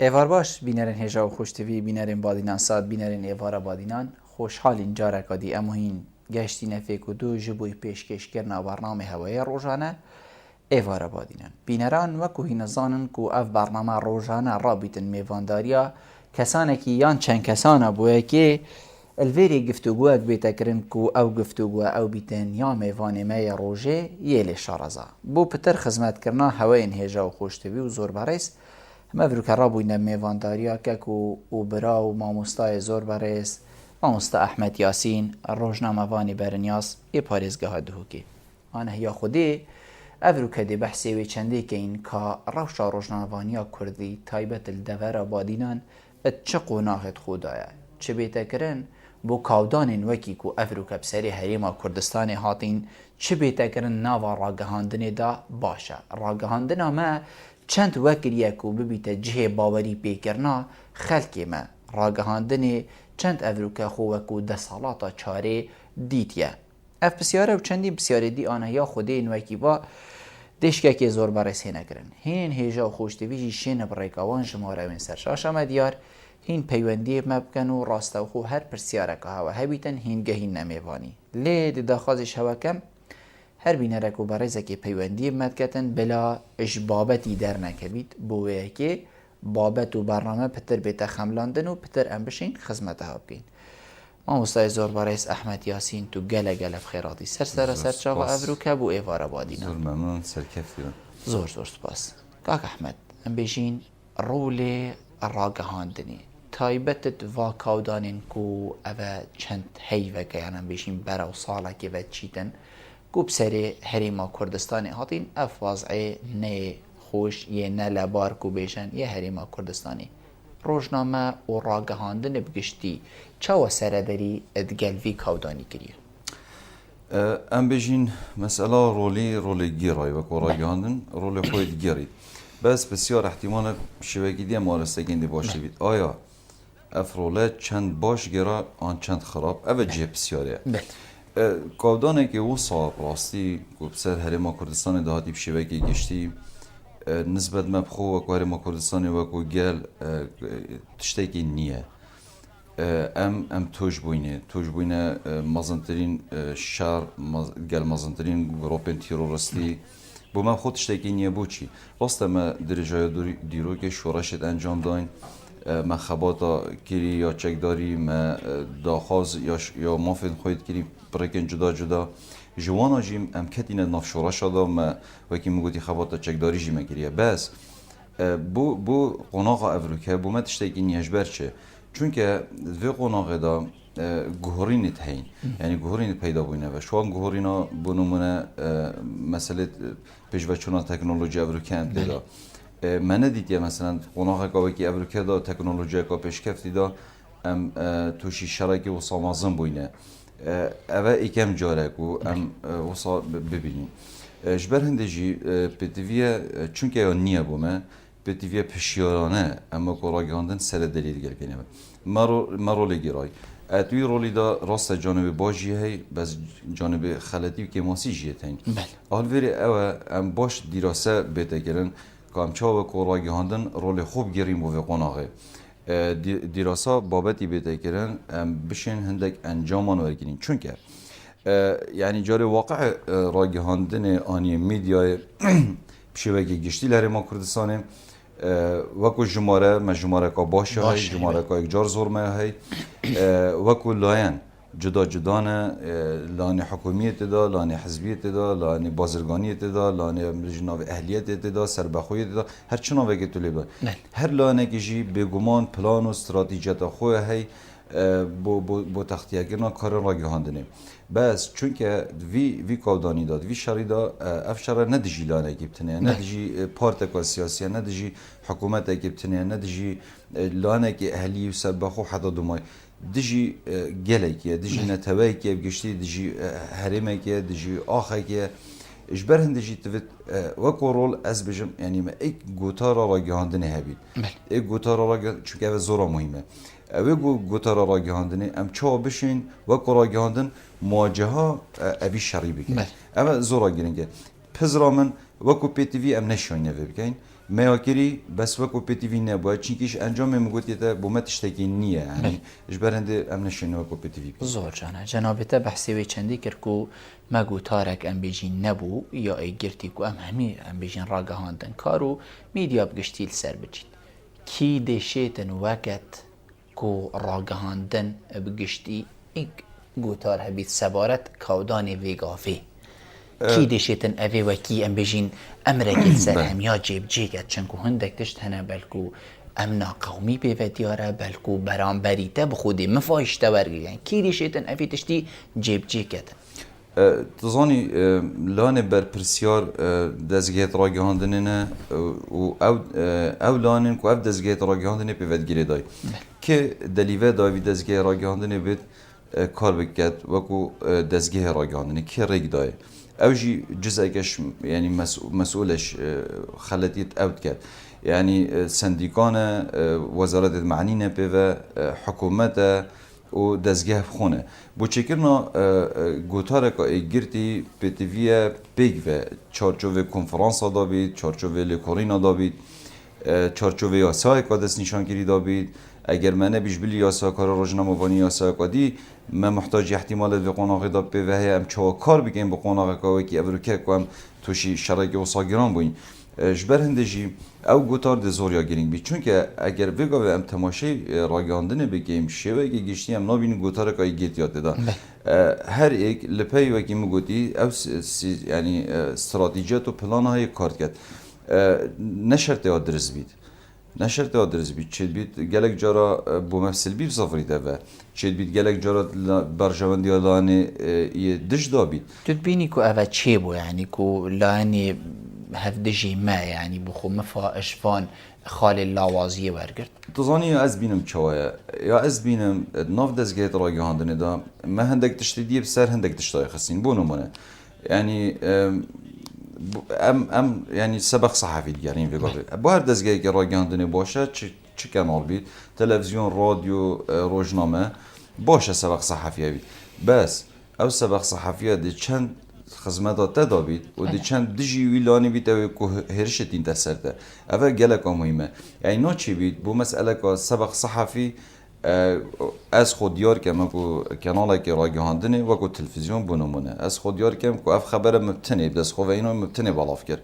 ایوار باش بینرین هجا و خوشتوی بینرین بادینان ساد بینرین ایوارا بادینان خوشحالین جارکا دی اموهین گشتی نفیک و دو جبوی پیشکش کرنا برنامه هوای روزانه ایوارا بادینان بینران وکو هی نزانن کو اف برنامه روزانه رابطن میوانداریا کسانه کی یان چند کسانه بوه که الویری گفتگوه بیتا کرن کو او گفتگوه او بیتن یا میوانه می روژه یه شارزا بو پتر خدمت کرنا هوای هجا و خوشتوی و زور بریس مفروض رابوین میوانداریا که او برا و ماموستای زور برس ماموستا احمد یاسین روزنامه وانی برنیاس ای پارێزگەها دهوکی آنه هیا خودی افرو کدی بحثی و چندی که این که روشا روزنامه‌وانیا کردی تایبت الدوره بادینان ات چه قناهت خدایه چه بیتا کرن بو کاودان وکی کو افرو کبسری حریما کردستان هاتین چه بیتا کرن ناوا راگهاندن دا باشه راگهاندن ما چند وکریه کو ببیت جه باوری پیکرنا خلکی ما راگهاندن چند افروکه خو وکو ده سالاتا چاره دیتیه اف بسیاره و چندی بسیاره دی آنه یا خوده این وکی با دشکه که زور برس هینه کرن هین هیجا و خوشتویجی شین بریکاوان جماره من سرشاش دیار هین پیوندی مبکن و راسته خو هر پرسیاره که هوا هبیتن هین گهین نمیوانی لید داخازش هوا کم هر بینرک و برای زکی پیوندی مدکتن بلا اجبابتی در نکبید بوه که بابت و برنامه پتر بیتا خملاندن و پتر ام بشین خدمتها بکین ما مستای زور برایس احمد یاسین تو گله بخیراتی سر چاقا افرو که بو ایوارا بادینا زور ممنون سرکفتی زور سپاس کاک احمد ام بشین رول راگهاندنی تایبتت واکاودانین کو اوه چند حیوه که یعنی بشین برا و ساله که و چیتن کو بسری حریما کردستان هاتین اف وضعه نه خوش یه نه لبار کو بیشن یه حریما کردستانی روزنامه و راگهاندن بگشتی چه و سرداری ادگلوی کودانی کریه ام بجین مسئله رولی گیرای و کو راگهاندن رول خود گیری بس بسیار احتمال شوگی دی مارسته گندی باشه بید آیا افروله چند باش گیرا آن چند خراب اوه جه بسیاره کودانه که او صاحب راستی کو بسر حریما کردستان دهاتی بشوگی گشتی نسبت مبخو و کواری ما کردستانی و کو گل تشتکی نیه ام توش بوینه مازنترین شهر گل مازنترین گروپن تیرورستی بو من خود تشتکی نیه بو چی راست ما درجای دیرو که شورشت انجام داین ما خباتا کری یا چکداری ما داخاز یا مافین خواهید کری برکن جدا جوانا جیم ام کتینه نافشورا شده ما وکی مگوتی خباتا چکداری جیم کریه بس بو قناغ افروکه بو ما تشتکی نیهش برچه چونکه وی قناغ دا گوهرینت هین یعنی گوهرینت پیدا بوینه و شوان گوهرینا بونمونه مسئله پیشوچونا تکنولوژی افروکه انتدا من ندیدیم مثلا قناغ که افروکه دا تکنولوژی که پیشکفتی دا ام توشی شرکی و سامازن بوینه اوه ایکم جاره کو ام وصا ببینیم جبر هندجی پتیویه چونکه یا نیه بومه پتیویه پشیارانه اما که راگهاندن سر دلیل گل کنیم ما رولی گیرای توی رولی دا راست جانب باجی هی بس جانب خلطی که ماسی جیت هین حال ویری اوه ام باش دیراسه بیته گرن که ام چاوه که راگهاندن رول خوب گیریم و قناغه دیراسا بابتی بیته کرن بشین هندک انجامان ورگیرین چونکه یعنی جاری واقع راگهاندن آنی میدیای بشیوه گشتی لحری ما کردستانه وکو جماره که باشه های جماره که اکجار زورمه های وکو لاین جدانه لانی حکومیت دا لانی حزبیت دا لانی بازرگانیت دا لانی جناب اهلیت دا سربخویت دا هر چناوه که تولی با هر لانه که جی بگمان پلان و استراتیجیت خواه هی بو تختیه گرنا کار راگهاندنه بس چونکه وی کودانی داد وی شری دا افشار ندجی لانه گیبتنه ندجی پارتکا سیاسیه ندجی حکومت گیبتنه ندجی لانه که اهلی و سربخو حدا دومای دجی گلکیه دجی نتوایکیه بگشتی دجی هرمکیه دجی آخکیه اجبر هندجی توت وکو رول از بجم یعنی ما ایک گوتارا راگهاندنه هبید ایک گوتارا راگهاندنه چونکه اوه زورا مهمه اوه گوتارا راگهاندنه ام چا بشین وکو راگهاندن مواجهه اوی شری بکن اوه زورا گرنگه پزرامن وکو پی تی وی ام نشونه بکن میاکری بس وکو پتیوی نبود چیکیش انجام میگویی تا بومت اشتکی نیه یعنی اجبارنده ام نشینه وکو پتیوی زۆر جانە جەنابێتە بەحسێوەی چەندی کرد و مەگو تارێک ئەم بێژین نەبوو یا ئەیگرتی و ئەم هەمی ئەم بێژین ڕاگەهاندن کار و میدیا بگشتی لەسەر بچیت کی دێشێتن وەکەت کو ڕاگەهاندن بگشتی ئیک گوتار هەبیت سەبارەت کاودانێ وێگافێ کی دێشێتن ئەوێ وەکی ئەم بێژین ئەمرێکی سەر هەمیا جێبجێگەت چەندکو هەندێک تشت هەنە بەلکو ئەم ناقەومی پێوە دیارە بەلکو بەرامبەریتە بخودێ مفایشتە وەرگیان کی دێشێتن ئەوێ تشتی جێبجێکەتن تزانی لانه بر پرسیار دزگیت راگهاندنه و او لانن کو اف دزگیت راگهاندنه پیوت گیری دای که دلیوه داوی دزگیه راگهاندنه بید کار بکد وکو دزگیه راگهاندنه که ریگ دای او جی جزء کش یعنی مسئولش خلطیت اوت کرد يعني سنديكان وزارة المعنية بيفا حكومة و دزگه بخونه بو چکرنا گوتارک ایگرتی پتیویه بیگ و چارچوه کنفرانس دابید چارچوه لکورینا دابید چارچوه یاسای کادس نشانگیری دابید اگر من بیش بلی یاسا کار روزنامه وانی یاسا کادی من محتاج احتمال به قناقی داب به وحی ام چوا کار بگیم به قناقی که کی ابروکه کوم توشی شرایط و ساگران بوین جبر هندجی او گوتار د زوریا گرینگ بی چون که اگر بگا و ام تماشای راگاندنه بگیم شوه که گشتی ام نابین گوتار که گیت یاد داد هر یک لپی و کی مگوتی او یعنی استراتژیات و پلان های کار کرد نشرت آدرس بید نشرت آدرس بید چه بید گلک جارا بو مفصل بی بسافری ده و چه بید گلک جارا برجواندی لانه یه دش دابید تو بینی که اوه چه بو یعنی که لانه هفدجی ما يعني بخو مفا اشفان خال اللاوازیه ورگرد تزانی یا از بینم چواه یا از بینم ناف دزگیت راگهاندنه دا ما هندک تشتی دیب سر هندک تشتای خسین بو نمونه يعني ام يعني سبق صحفي دیگرین وگاه با هر دزگیه که راگهاندنه باشه چه کانال بید تلویزیون رادیو روزنامه باشه سبق صحفیه بید بس او سبق صحفیه دی چند خدمات تدابید و دی چند دیجی ویلانی بید او که هرشتین تسرده اول گلک مهمه یعنی نوچی بید بو مسئله که سبق صحفی از خود یار کم کو کانال که راگهاندنه و کو تلویزیون بنمونه از خود یار کم کو اف خبر مبتنی بس خو اینو مبتنی بالاف کرد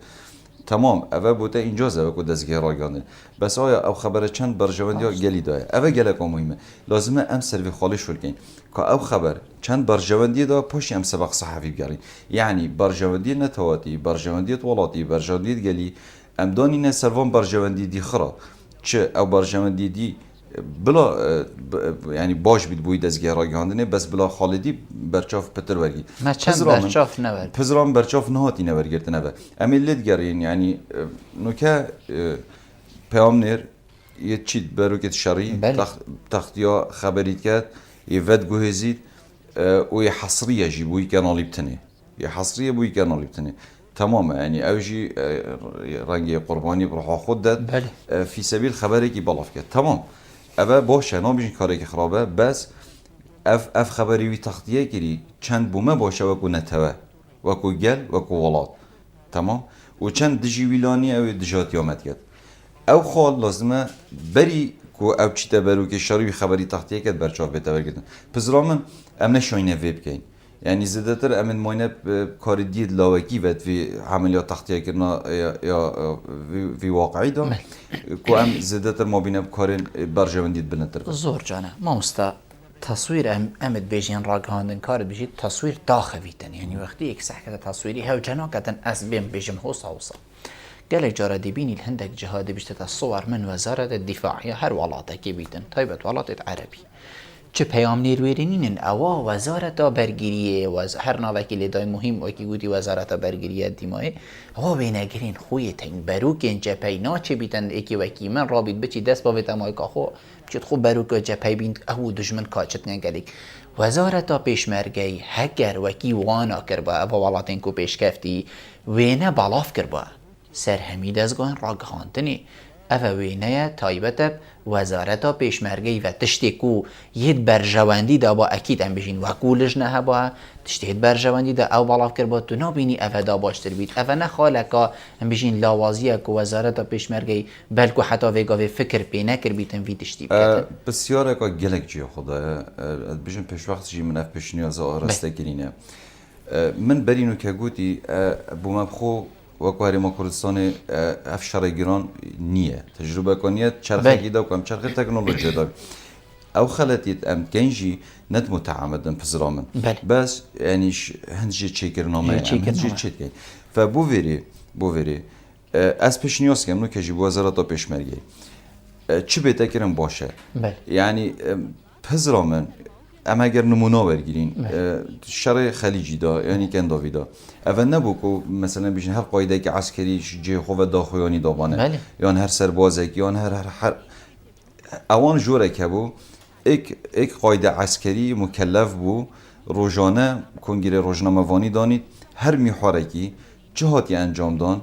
تمام اول بوده اینجازه و کو دزگه راگهاندنه بس آیا او خبر چند برجواندی گلی داره اول گلک مهمه لازمه ام سروی خالص شول کین که او خبر چند برجواندی دا پشت ام سبق صحفی بگیرین یعنی برجواندی نتواتی برجواندی ولاتی برجواندی گلی ام دانی نه سروان برجواندی دی خرا چه او برجواندی دی بلا يعني باش بيد بوي دزگه راگهاندنه بس بلا خالدی برچاف پتر ورگی ما چند برچاف نورد پزرام برچاف نهاتی نورگرت نوه امیلت گرین يعني نوکه پیامنر یه چیت بروکت شرعی تختیا خبریت کرد یه ود گوهزید و یه حصریه جی بوی کانالی بتنه یه حصریه بوی کانالی بتنه تمام يعني اوجي رنگي قرباني بروح خود داد في سبيل خبرك بلاف كده تمام اول باشه نمیشه کاری که خرابه بس اف خبری وی تغطیه کردی چند بومه باشه و کو نتوه و کو گل و کو ولاد تمام و چند دجی ویلانی او دجات یامد کرد او خال لازمه بری کو او چی تبرو که شاری خبری تغطیه کرد برچاف بتور کردن پزرامن ام نشاینه ویب کین يعني زدتر امن ماينه كار ديد لاوكي ود في عمليات تغطيه كنا يا في واقعي ده كو ام زدتر ما بينه كارن برجوانديد بلنتر زور جانا ما مستا تصوير امد بيجين راگهاندن کار بيجي تصوير داخويتن يعني وقتی یک صحكه تصويري هاو جنا كتن اس بيم بيجم هوسا قالك جارة ديبيني الهندك جهاد بيشتت الصور من وزارة الدفاع يا هر ولاته كي بيتن طيبت ولاته عربي چه پیام نیرویرینین اوا وزارت برگیریه و هر نوکی لدای مهم وکی گویی وزارت برگیریه دیمای اوا بینگرین خوی تین بروک اینجا پینا چه بیتن اکی وکی من رابط بچی دست با ویتمای که خو چت خو بروک جپی بیند او دشمن کاچت نگلیک وزارت پیشمرگی هگر وکی وانا کربا اوا ولاتین کو پیش کفتی وینه بالاف کربا سر همید از گان راگهاندنی اوه وینه تایبت وزارتا پیشمرگی و تشتی کو ید برجواندی دا با اکید ام بشین وکولش نه با تشتی ید برجواندی دا او بالاف کر با تو نبینی اوه دا باشتر بید اوه نخاله که ام بشین لاوازیه که وزارتا پیشمرگی بلکو حتی ویگاوی فکر پی نکر بیتن وی تشتی بکتن بسیار که گلک جی خدا بجن پیش وقت جی من اف پیش نیاز آرسته گرینه من برینو که گوتی بو مبخو وەکو هەرێما کوردستانی ئەف شەڕێگیران نییە تەجروبەکانیە چرخێکی دا و ئەم چرخی تەکنۆلۆژیەدا ئەو خەلەتیت ئەم گەنجی نەت متعمدن پزرا من بەس یعنیش هەندێک چێکردنامەیە هەندێک چێتکەین فبۆ vêrê ez pêşniyaz dikim nûkejî bi wezareta pêşmergeyê çi bêtekirin baş e yanî pizra min em eger numûna wergirîn şerê xelîcî da yanî kendavî da ev nebû ku mesela bijin her qaydekî eskerî cê xwe ve daxuyanî dabane yan her serbazek yan her ewan jorek hebû ek qayde eskerî mukellef bû rojane kongîrê rojnamevanî danît her mîxwarekî çi hatiye encam dan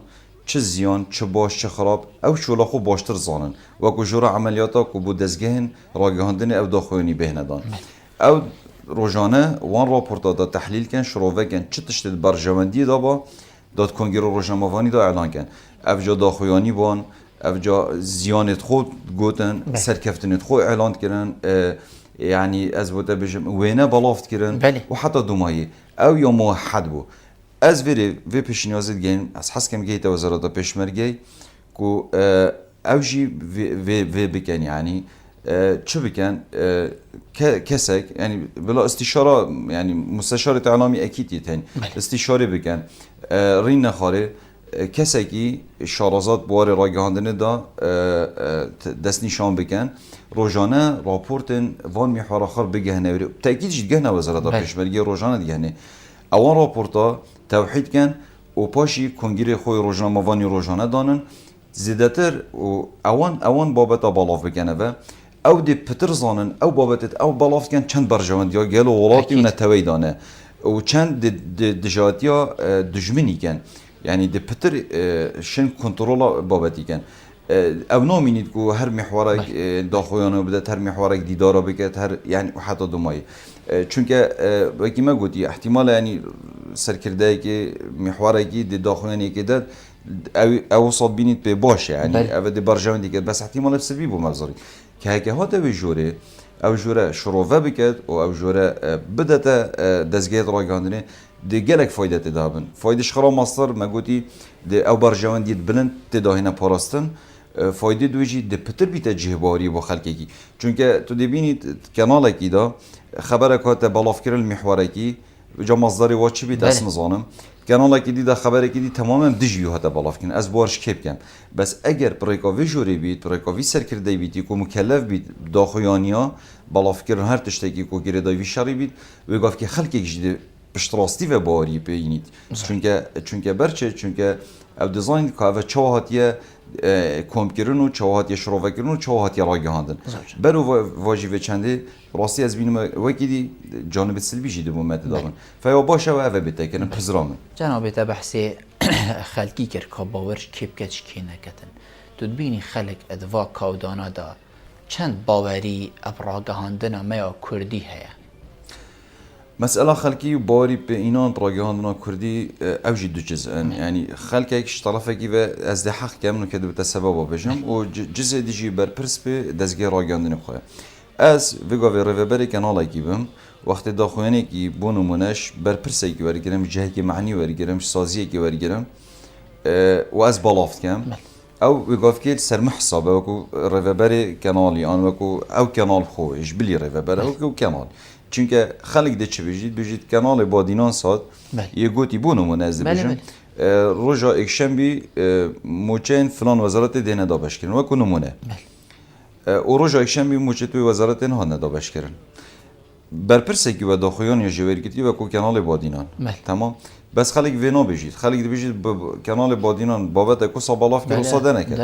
çi ziyan çi baş çi xerab ew şola xwe baştir zanin wekû jora emeliyata ku bû dezgehên ragihandinê ew daxuyanî bêhne dan ew rojane wan raporta da tehlîlken şirovekin çi tiştê di berjewendiyê da ba dat kongîra rojnamevanî da elanken ev ca daxuyanî ban ev ca ziyanê xwe gotin serkeftinê xwe elan kirin yani ez bû te bijim wêne belav kirin û heta dumayê ew ya muwehed bû ez vê pêşniyazê digihînim ez hes dikim gihîte wezareta pêşmergeyê ku ew jî vê bikin yani çi bikin kesek yani bila istîşara yani müsteşarê elamî ekîtî tên istîşarê bikin rîn nexare kesekî şarazat bi warê ragihandinê da destnîşan bikin rojane raportên van mîhwara xwe bigihne wêrê tekîd jî digihne wezareta pêşmergeyê rojane digihne ewan raporta tewhîd kin û paşî kongîrê xwe rojnamevanî rojane danin zêdetir û ewan babeta balav bikin ev ew dê pitir zanin ew babetê ew balav dikin çend berjewendiya gelo welatî netewey dane û çend dijatiya dijminî kin yani dê pitir şin kontrola babetî kin ew namînît ku her mîhwarek daxuyana bide her mîhwarek dîdara biket her yani heta dumayê çünkü wekî me gotî ihtimal yani serkirdeyekî mîhwarekî di daxuyanekê de ew sad bînît pê baş yani ev dê berjewendî ket bes ihtimal ev sivî bû mevzarî که هک هات به جوره او جوره شروع بکد و او جوره بدته دزگیت راگاندنی دی گلک فایده تدابن فایدهش خرام ماستر مگوتی دی او برجوان دید بلند تداهینه پاراستن فایده دویجی دی پتر بیت جهباری با خلقی کی چونکه تو دی بینید کانال کی دا خبره که بالاف کرل محوره کی جا مصدری واچی بیت اسم زانم کانال کی دی دا خبره کی دی تماما دیجیو هات بالاف کن از بارش کپ کن بس اگر پریکاوی جوری بیت پریکاوی سرکرده بیتی کو مکلف بیت داخویانیا بالاف کردن هر تشتکی کو گیره داوی شری بیت و گفت که خلقی جدی پشتراستی و باری بینید چونکه برچه چونکه او دیزاین که او چاهاتیه کم کردن و چاهاتیه شروع کردن و چاهاتیه راگهاندن برو واجبه چنده راستی از بینم وکی دی جانب سلبی جیده بومت دارن فیا باشه و اوه بیته کنن پزرامن جناب تا بحثی خلقی کرد که باورش کیب کچ کی نکتن تو بینی خلق ادوا کودانا دا چند باوری ابراگهاندن میا کردی هیا مسألة خلقي وباري بإينان براجعاندنا كردي أوجد دو جزء يعني خلقي كش طرفه كي از ده حق كامنو كده بتسبب بجم وجزء ديجي بربرس بدزجي راجعاندنا خويا از فيجا في ريفبري كانالا كي بم وقت داخواني كي بونو مناش بربرسي كي ورجرم جهة كي معني ورجرم سازية كي ورجرم واز بالافت كام او فيجا في كيل سر محساب وكو ريفبري كانالي أنا وكو أو كانال خوش بلي ريفبري وكو كانال çünkü خلق de çivijit kanalı badînan sat yê gotî bûn û ez dibêjim roja ekşembî moçeyên filan wezaretê dê ne dabeşkirin wekû nimûne û roja ekşembî moçê wê wezaretê nihat dabeşkirin berpirsekî we daxuyaniya ji wêrgirtî wekû kanalê badînan tamam bes xelek vê nabêjît xelek dibêjît kanalê badînan babete ku sabalav kir wisa denekir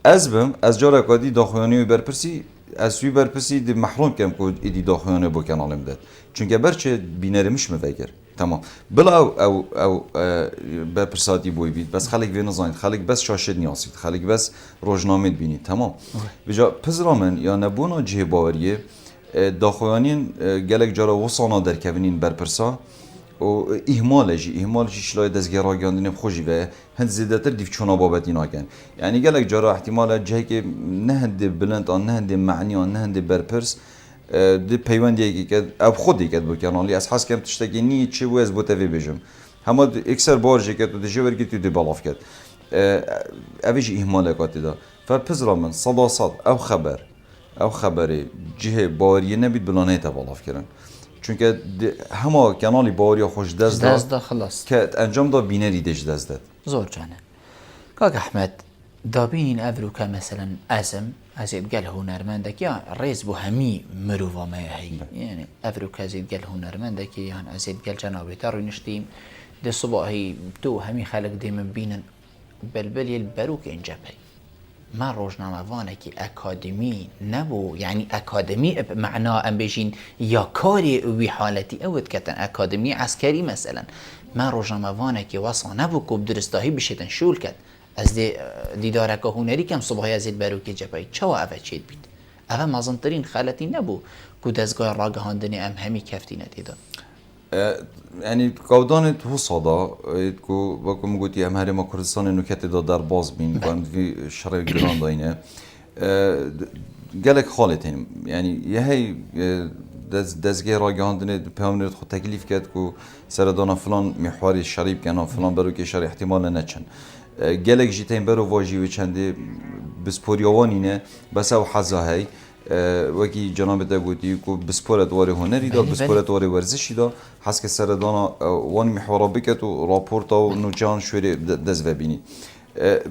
ez bim ez careka dî daxuyaniyê berpirsî از سوی برپسی دی محروم کم کو ایدی داخوانه با کانالم داد چون که برچه بینرمش مفکر تمام بلا او بپرساتی بوی بید بس خلق وی نزانید خلق بس شاشد نیاسید خلق بس روزنامه بینید تمام بجا پزرامن یا نبونا جه باوریه داخوانین گلک جارا وصانا در کبینین برپرسا و اهمالش شلای دزگرا گاندین خوشی و هند زیادتر دیو چونا بابتی ناکن یعنی گلک جارا احتمال جه که نه هند بلند آن نه هند معنی آن نه هند برپرس دی پیوندی که اب خودی که بو کنالی از حس کم تشتکی نی چه و از بو تفی بجم هما اکثر بارجه که تو دیجه ورگی تو دی بالاف کرد اویج اهمال کاتی دا فپزرا من صد او خبری جه باوری نبید بلانه تا بالاف کردن چونکه هما کانالی باوری خوش دست دا خلاص که انجام دا بینری دش دست داد زور جانه کاک احمد دابین افرو که مثلا از گل هنرمنده که ریز بو همی مروفا ما هی یعنی افرو که از گل هنرمنده که یعنی از گل جنابی تر نشتیم ده صبحی تو همی خلق دیم بینن بلبلی البروک اینجا پی ما روزنامه وانه که اکادمی نبو یعنی اکادمی معنا ام بجین یا کاری وی حالتی اود کتن اکادمی عسکری مثلا ما روزنامه وانه که واسه نبو کوب درستاهی بشیدن شول کد از دیدار که هنری کم صبحی از بروک جبهی چه و اوه چید بید اوه مازنترین خالتی نبو که دزگاه راگهاندنی ام همی کفتی ندیدن یعنی کودان تو صدا کو وکم گویی هم هریم کردستان نکته دا در باز بین کند وی شرای گران داینه گلک خالتیم یعنی یه هی دزگه راگهاندنی پیامنیت خود تکلیف کرد کو سردان فلان محوری شریب کنه فلان برو که شر احتمال نچن گلک جیتین برو واجی و چنده بسپوریوانی نه بس او حزاهی وکی جناب تا گویی کو بسپورت واری هنری دا بسپورت واری ورزشی دا حس که سردان وان محورا بکت و راپورت و نوچان شوری دز و بینی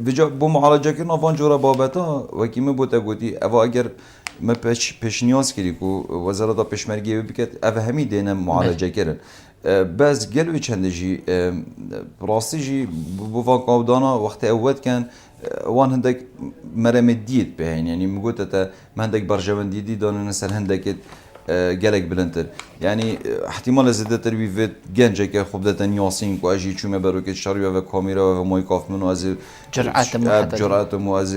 بجا بو معالجه کردن وان جورا بابتا وکی می بوده گویی اوا اگر ما پیش نیاز کردی کو وزارت پیشمرگی بکت اوا همی دینه معالجه کردن بس گلوی چنده جی راستی جی بو واقعدانا وقت اول کن وان هندک مرم دید بهین یعنی میگوت تا من هندک برجوان دیدی دانه نسل هندک گلک بلندتر یعنی احتمال زیاده تر بیفت گنجه که خوب دادن یاسین کو اجی چومه بروکت شریعه و کامیرا و مایکاف منو از جرأت مو از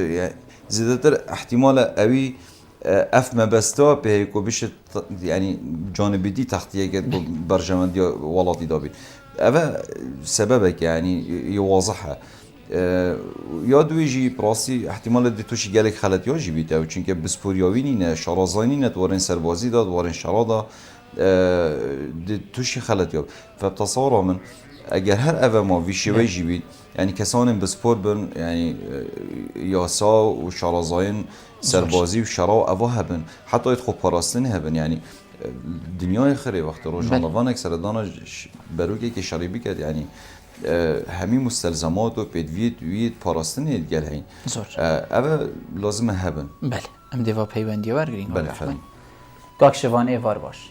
زیاده تر احتمال اوی اف مبستا به کو بیش یعنی جانبی دی تختیه که برجوان دی ولاتی دابید اوه سببه که یعنی واضحه یادویجی پراسی احتمال دی توشی گلک خلط یا جی بیده و چونکه بسپوریاوی نینه شارازانی نه دوارن سربازی داد دوارن شرادا دی توشی خلط یا فبتصور من اگر هر اوه ما ویشوی جی بید یعنی کسان بسپور بن یعنی یاسا و شارازاین سربازی و شرا اوه هبن حتی ایت خوب پاراستن هبن یعنی دنیای خیلی وقت روزنامه‌وان اکثر دانا بروگی که شریبی کرد یعنی همین مستلزمات و پیدویت وید پاراستنی گل هین اوه لازمه هبن بله ام دیوا پیوندی ورگرین بله فهم کاک شوان ایوار باش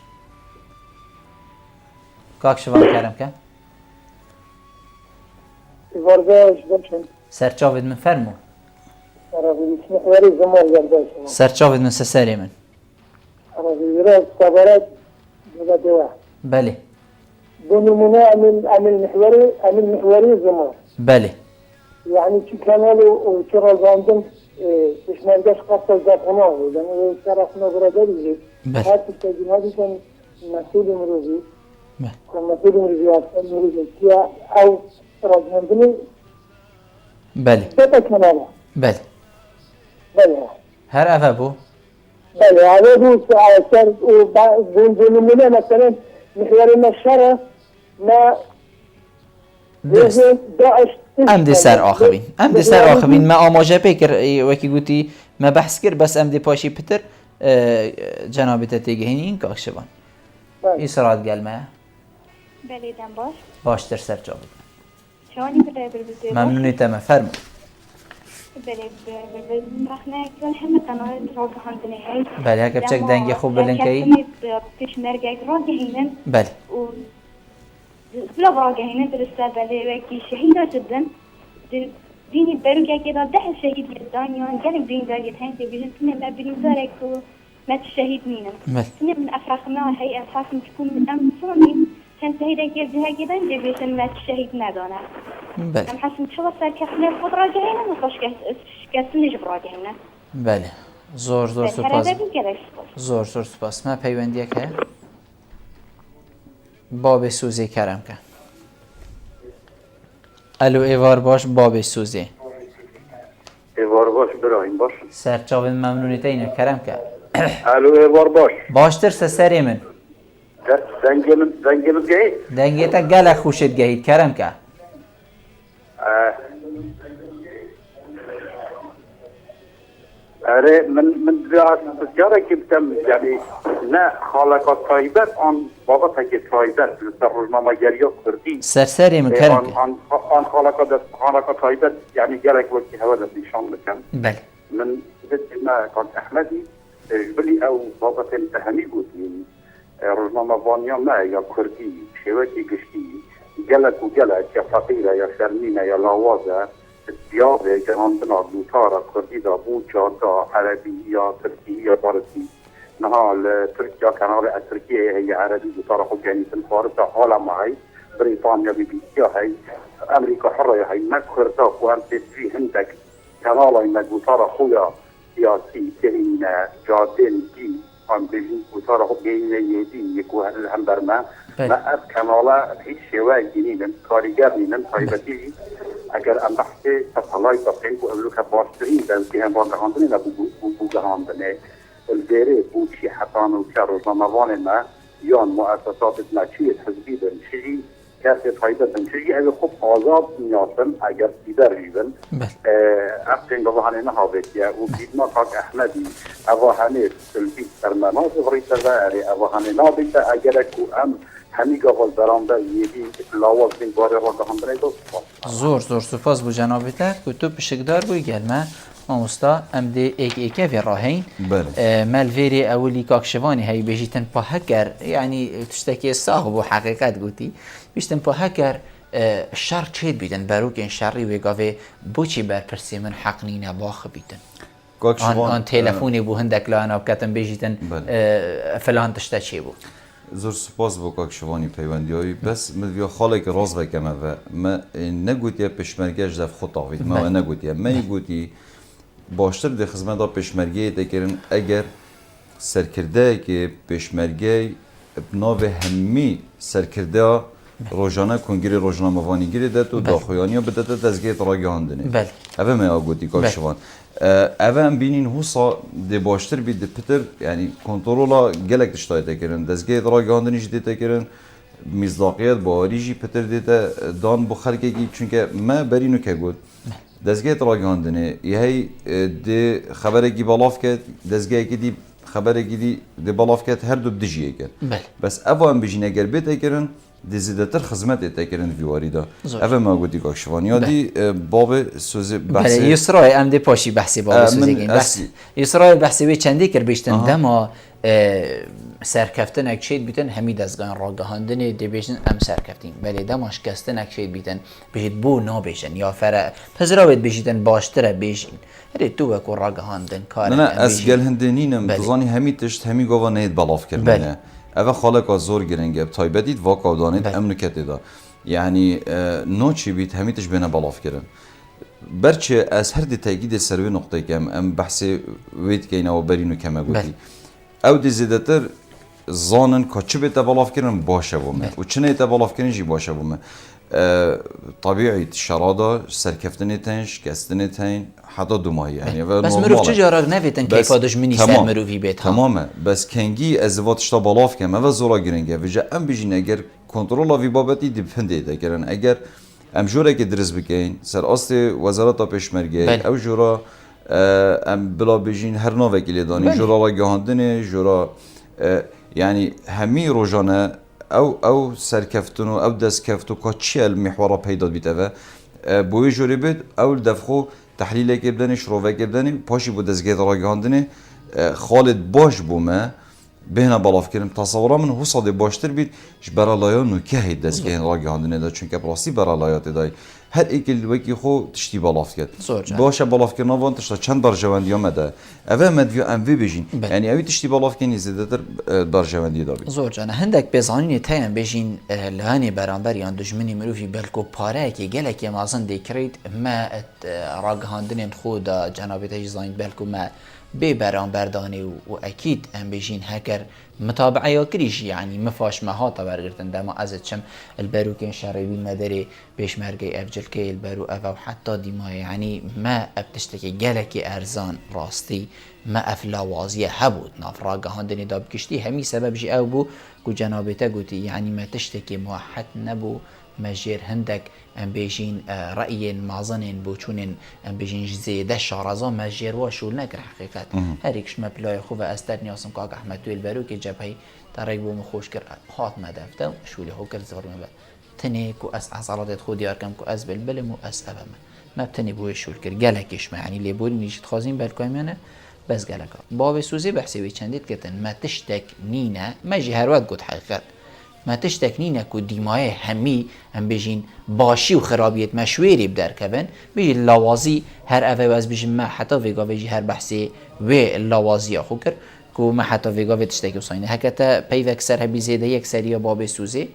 کاک شوان کرم که ایوار باش بچن سرچاوید من فرمو محوری زمان گرداش سرچاوید من سسری من عربی راز سبارات بدا واحد بله بنمونه عمل محوري زمان بله يعني شو كانوا وشرا زاندن مش ما نقدرش قصة زافنا لأنه صرفنا برادري هذا التجربة هذه كان مسؤول مريضي كان مسؤول مريضي كيا أو رجل بله بده كنانا بله بله هر أفابو بله هذا هو سعر وبنمونه مثلا محوري الشرع ما داعش ام دی سر آخوین ما آماجه پیکر وکی گوتی ما بحث کر بس ام دی پاشی پتر جنابی تتیگه این کاک شبان ای سرات گل ما بلیدم باش باشتر سر جاوید شوانی بله بلبزی ممنونی تمام فرمو بله بلبزی رخنه کل همه قناه راگه هندنه هی بله هکب چک دنگی خوب بلن که کسانی پیش مرگه راگه هینن بله بلا براجع هنا درسته بله وکی شهید شدن دینی بروجه که داده شهید دانیان جنب دین دارید هنگ بیشتر تنم لبنی داره که مت شهید مینم تنم من افرق ما هی اساس تكون من أم صومي كان شهيدا كيف جهة كده جبيشن ما الشهيد نادونا بله أم حسن شو صار كفنا الخضرة جهينا ما فش كسني جبرا جهينا بله زور سپاس هذا بيجرش زور سپاس ما پیوندیه که باب سوزی کرم که الو ایوار باش باب سوزی ایوار باش برایم باش سرچاوین ممنونیت اینه کرم که الو ایوار باش باشتر سری من زنگم گهید دنگیتا گله خوشت گهید کرم که آره من بسیاره که بتم یعنی نه خالقات طایبت آن بابا تکی طایبت در روزنامه‌گری کردی سری من کرم که آن خالقات طایبت یعنی گرک وقتی هوا دست نشان بکن بله من ما كان احمدي جبلي او بابا تهني قوتي روزنامه وانيا ما يا كردي شوكي قشتي قالك وقالك يا فقيره يا شرمينه يا لوازه الديابه كان بنا دوتارا كردي دا بوچا دا عربي يا تركي يا فارسي نهال تركيا كان تركيا هي عربي دوتارا خو يعني الفارس حالا معي بريطانيا BBC هي امريكا حره هي ما كردا وانت في عندك كنالا انك دوتارا خويا سياسي كريم جادين دي عم بيجي وصار هو جاي يدين يكون هم برما ما كنالا هيك شوي جنين كاريجرني طيبتي اگر ام بحث تطلعي تطبيق وقبلوا كباشترين بل كهم بعض عندنا بوجه عندنا الجيري بوشي حطان وكارو رمضان ما يان مؤسسات الماشية حزبية شيء كاسة فايدة شيء هذا خب آزاد نياسم اگر سيدر جيبن أفتن قضاهانينا هاويتيا وبيدنا قاك أحمدي أواهاني سلبي سرمانات غريسة ذاري أواهانينا بيتا اگر اكو أم همي قفل برانده يدي لاواز بين باري راقه هم بريدو زور سپاس بو جنابتا که تو بشکدار بوی گلمه ماموستا ام دی ایک وی راهین مالویری اولی کاکشوانی هی بیجیتن پا هکر یعنی تشتکی ساغ بو حقیقت گوتی بیشتن پا هکر شر چید بیدن بروک این شری ویگاوی بوچی برپرسی من حق نینه باخ بیدن آن تلفونی بو هندک لانا بکتن بیجیتن فلان تشتا چی بو زور سپاس بو کاکشوانی پیوندیایی بس مدویا خاله که راز بکنه و ما نگوتیه پشمرگیش دف خود آوید ما نگوتیه ما گوتی باشتر ده خدمت دا پشمرگی تکرن اگر سرکرده که پشمرگی بناو همی سرکرده روزانه کنگیری روزنامه وانیگیری ده تو داخویانی بده ده دزگیت را گهاندنه بله اوه ما گوتی کاکشوان اوه هم بینین حوصا ده باشتر بید ده پتر یعنی کنترولا گلک دشتای تکرن دزگیت را گهاندنیش ده تکرن مصداقیت با آریجی پتر دیده دان بو خلقه کی چونکه ما برینو که گود دزگیت را گهاندنه یهی ده خبره کی بالاف کرد دزگیه کی دی خبره کی دی ده بالاف کرد هر دو بدجیه کرد بس اوه هم بجینه گر بیت تکرن دزیدتر خدمت تکرن ویواری دا اوه ما گودی کاکشوان یادی باب سوزه بحث یسرای ام دی پاشی بحثی باب سوزه گین یسرای بحثی وی چندی کر بیشتن دما سرکفتن اکشید بیتن همی دزگان را گهاندنه دی بیشتن ام سرکفتین ولی دماش کستن اکشید بیتن بجید بو نا بیشن یا فره پزراوید بیشتن باشتره بیشین هری تو وکو را گهاندن کار نه از گل هندنینم بزانی همی تشت همی گوا نید بلاف کردنه اوه خالق زور گرنگه تایبدید واقع دانید امن کتیدا یعنی نوچی بیت همیتش بینه بلاف کردن برچه از هر دی تاکید سروی نقطه کم ام بحث وید که اینا و برینو کمه گوتی او دی زیدتر زانن که چه بیت بلاف کردن باشه بومه و چه نیت بلاف کردن جی باشه بومه طبيعي شراده سركفتني تنش كستني تين حدا دوماي يعني بس مروف تجارة نفيتن كيف هادش مني سر مروفي بيت تماما بس كنجي ازوات شتا بالاف كما و زورا گرنگه وجا ام بيجين اگر کنترل وی بابتي ديبندي دكرن اگر ام جوره که درس بکین سر اصل وزارت پشمرگی او جورا ام بلا بيجين هر نو وکیل دانی جورا را گهاندنه جورا يعني همي روزانه او سرکفتنو او دستکفتو که چی المحوره پیدا بیته بوی جوری بید او دفخو تحلیل که بدنی شروع که بدنی پاشی بود دزگیت را گهاندنی خالد باش بومه بهنا بلاف کردم تصورا من هو صادق باشتر بید جبرا لایان و که هید دست که راگی هندنه دا چون که براستی برا لایات دای هر ایکل وکی خو تشتی بالاف کرد باشه بالاف کردن وان تشتا چند برجواندی آمده اوه مدوی ام وی بجین یعنی اوی تشتی بالاف کنی زیاده تر برجواندی دا بید زور جانه هندک بزانین تایم بجین لحنی برانبر یان دجمنی مروفی بلکو پاره که گله که مازن دیکرید ما راگی هندنین خود جنابی تجزاین بلکو ما بی برانبردانی و اکید ام بجین هکر متابعه یا کریش یعنی مفاش مهاتا برگرتن دما از چم البرو که شرعی مداری پیش مرگی افجل که البرو او حتی دیما یعنی ما ابتشتکی گلکی ارزان راستی ما افلاوازیه هبود نافراغ هندنی داب کشتی همی سبب جی او بو کو جنابتا گوتی یعنی ما تشتکی موحد نبو مجير هندك ام بيجين رأي معظن بوچون ام بيجين زيده شارزا مجير واشو نكر حقيقت هريكش مبلاي خوفا استرني اصلا كاك احمد تويل باروك جبهي طريق بو مخوش كر هات ما دفتا شو اللي هو كر زور ما تنيك واس عصارات خودي اركم كو اس بالبلم واس ابما ما بتني بو شو الكر جالكش ما يعني اللي بول نيجي تخازين بالكامنه بس جالك باب سوزي بحسي چنديت كتن ما تشتك نينا ما جي هر وقت قد حقيقت ما تشتكنينا كو ديماي همي هم بيجين باشي وخرابيت مشويري بدر كبن بيجي اللوازي هر اوه واز بيجي ما حتى فيغا بيجي هر بحثي و اللوازي اخو كر كو ما حتى فيغا في تشتكي وصاينه هكذا بيوك سر هبي زيده يك سريا باب سوزي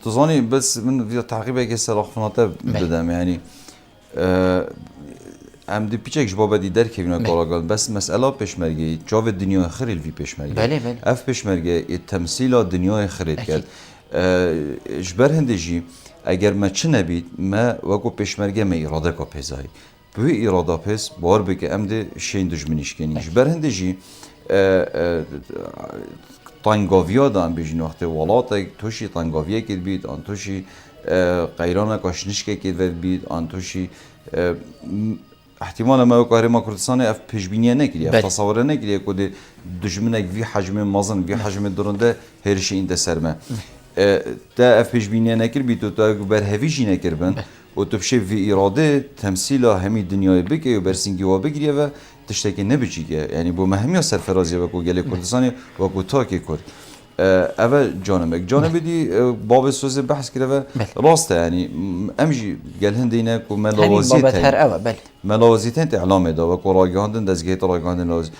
تظني بس من في تعقيب هيك سلاخفناته بدم يعني ام دی پیچک جواب دی در کیونا کاراگال بس مسئله پیشمرگی جواب دنیا خریل وی پیشمرگی بله اف پیشمرگی تمثیل دنیا خرید کرد جبر هندجی اگر ما چه نبید ما وگو پیشمرگی ما اراده کا پیزایی به اراده پیز بار بگه ام دی شین دشمنیش کنی جبر هندجی تانگاویا دام بیشتر وقت ولات توشی تانگاویا کید بید آن توشی قیران کاشنش کید بید آن توشی احتمالا ما وكاري ما كردستان اف پیشبینی نکردی اف تصور نکردی که دشمنک وی حجم مازن وی حجم درنده هر شيء انت سرمه تا اف پیشبینی نکرد بیتو تا بر هویجی نکردن و تو بشه وی اراده تمثیل همه دنیای بگی و برسینگی و بگیری و تشتکی نبچیگه یعنی بو مهمی سرفرازی و کو گله کردستان و کو تاکی کرد اول جانب دی باب سوز بحث کرده و راسته یعنی امجی گل هندینه کو ملاوازی ملاوازیتن اعلام دا و کو راگاندن دزگیت راگاندن لاز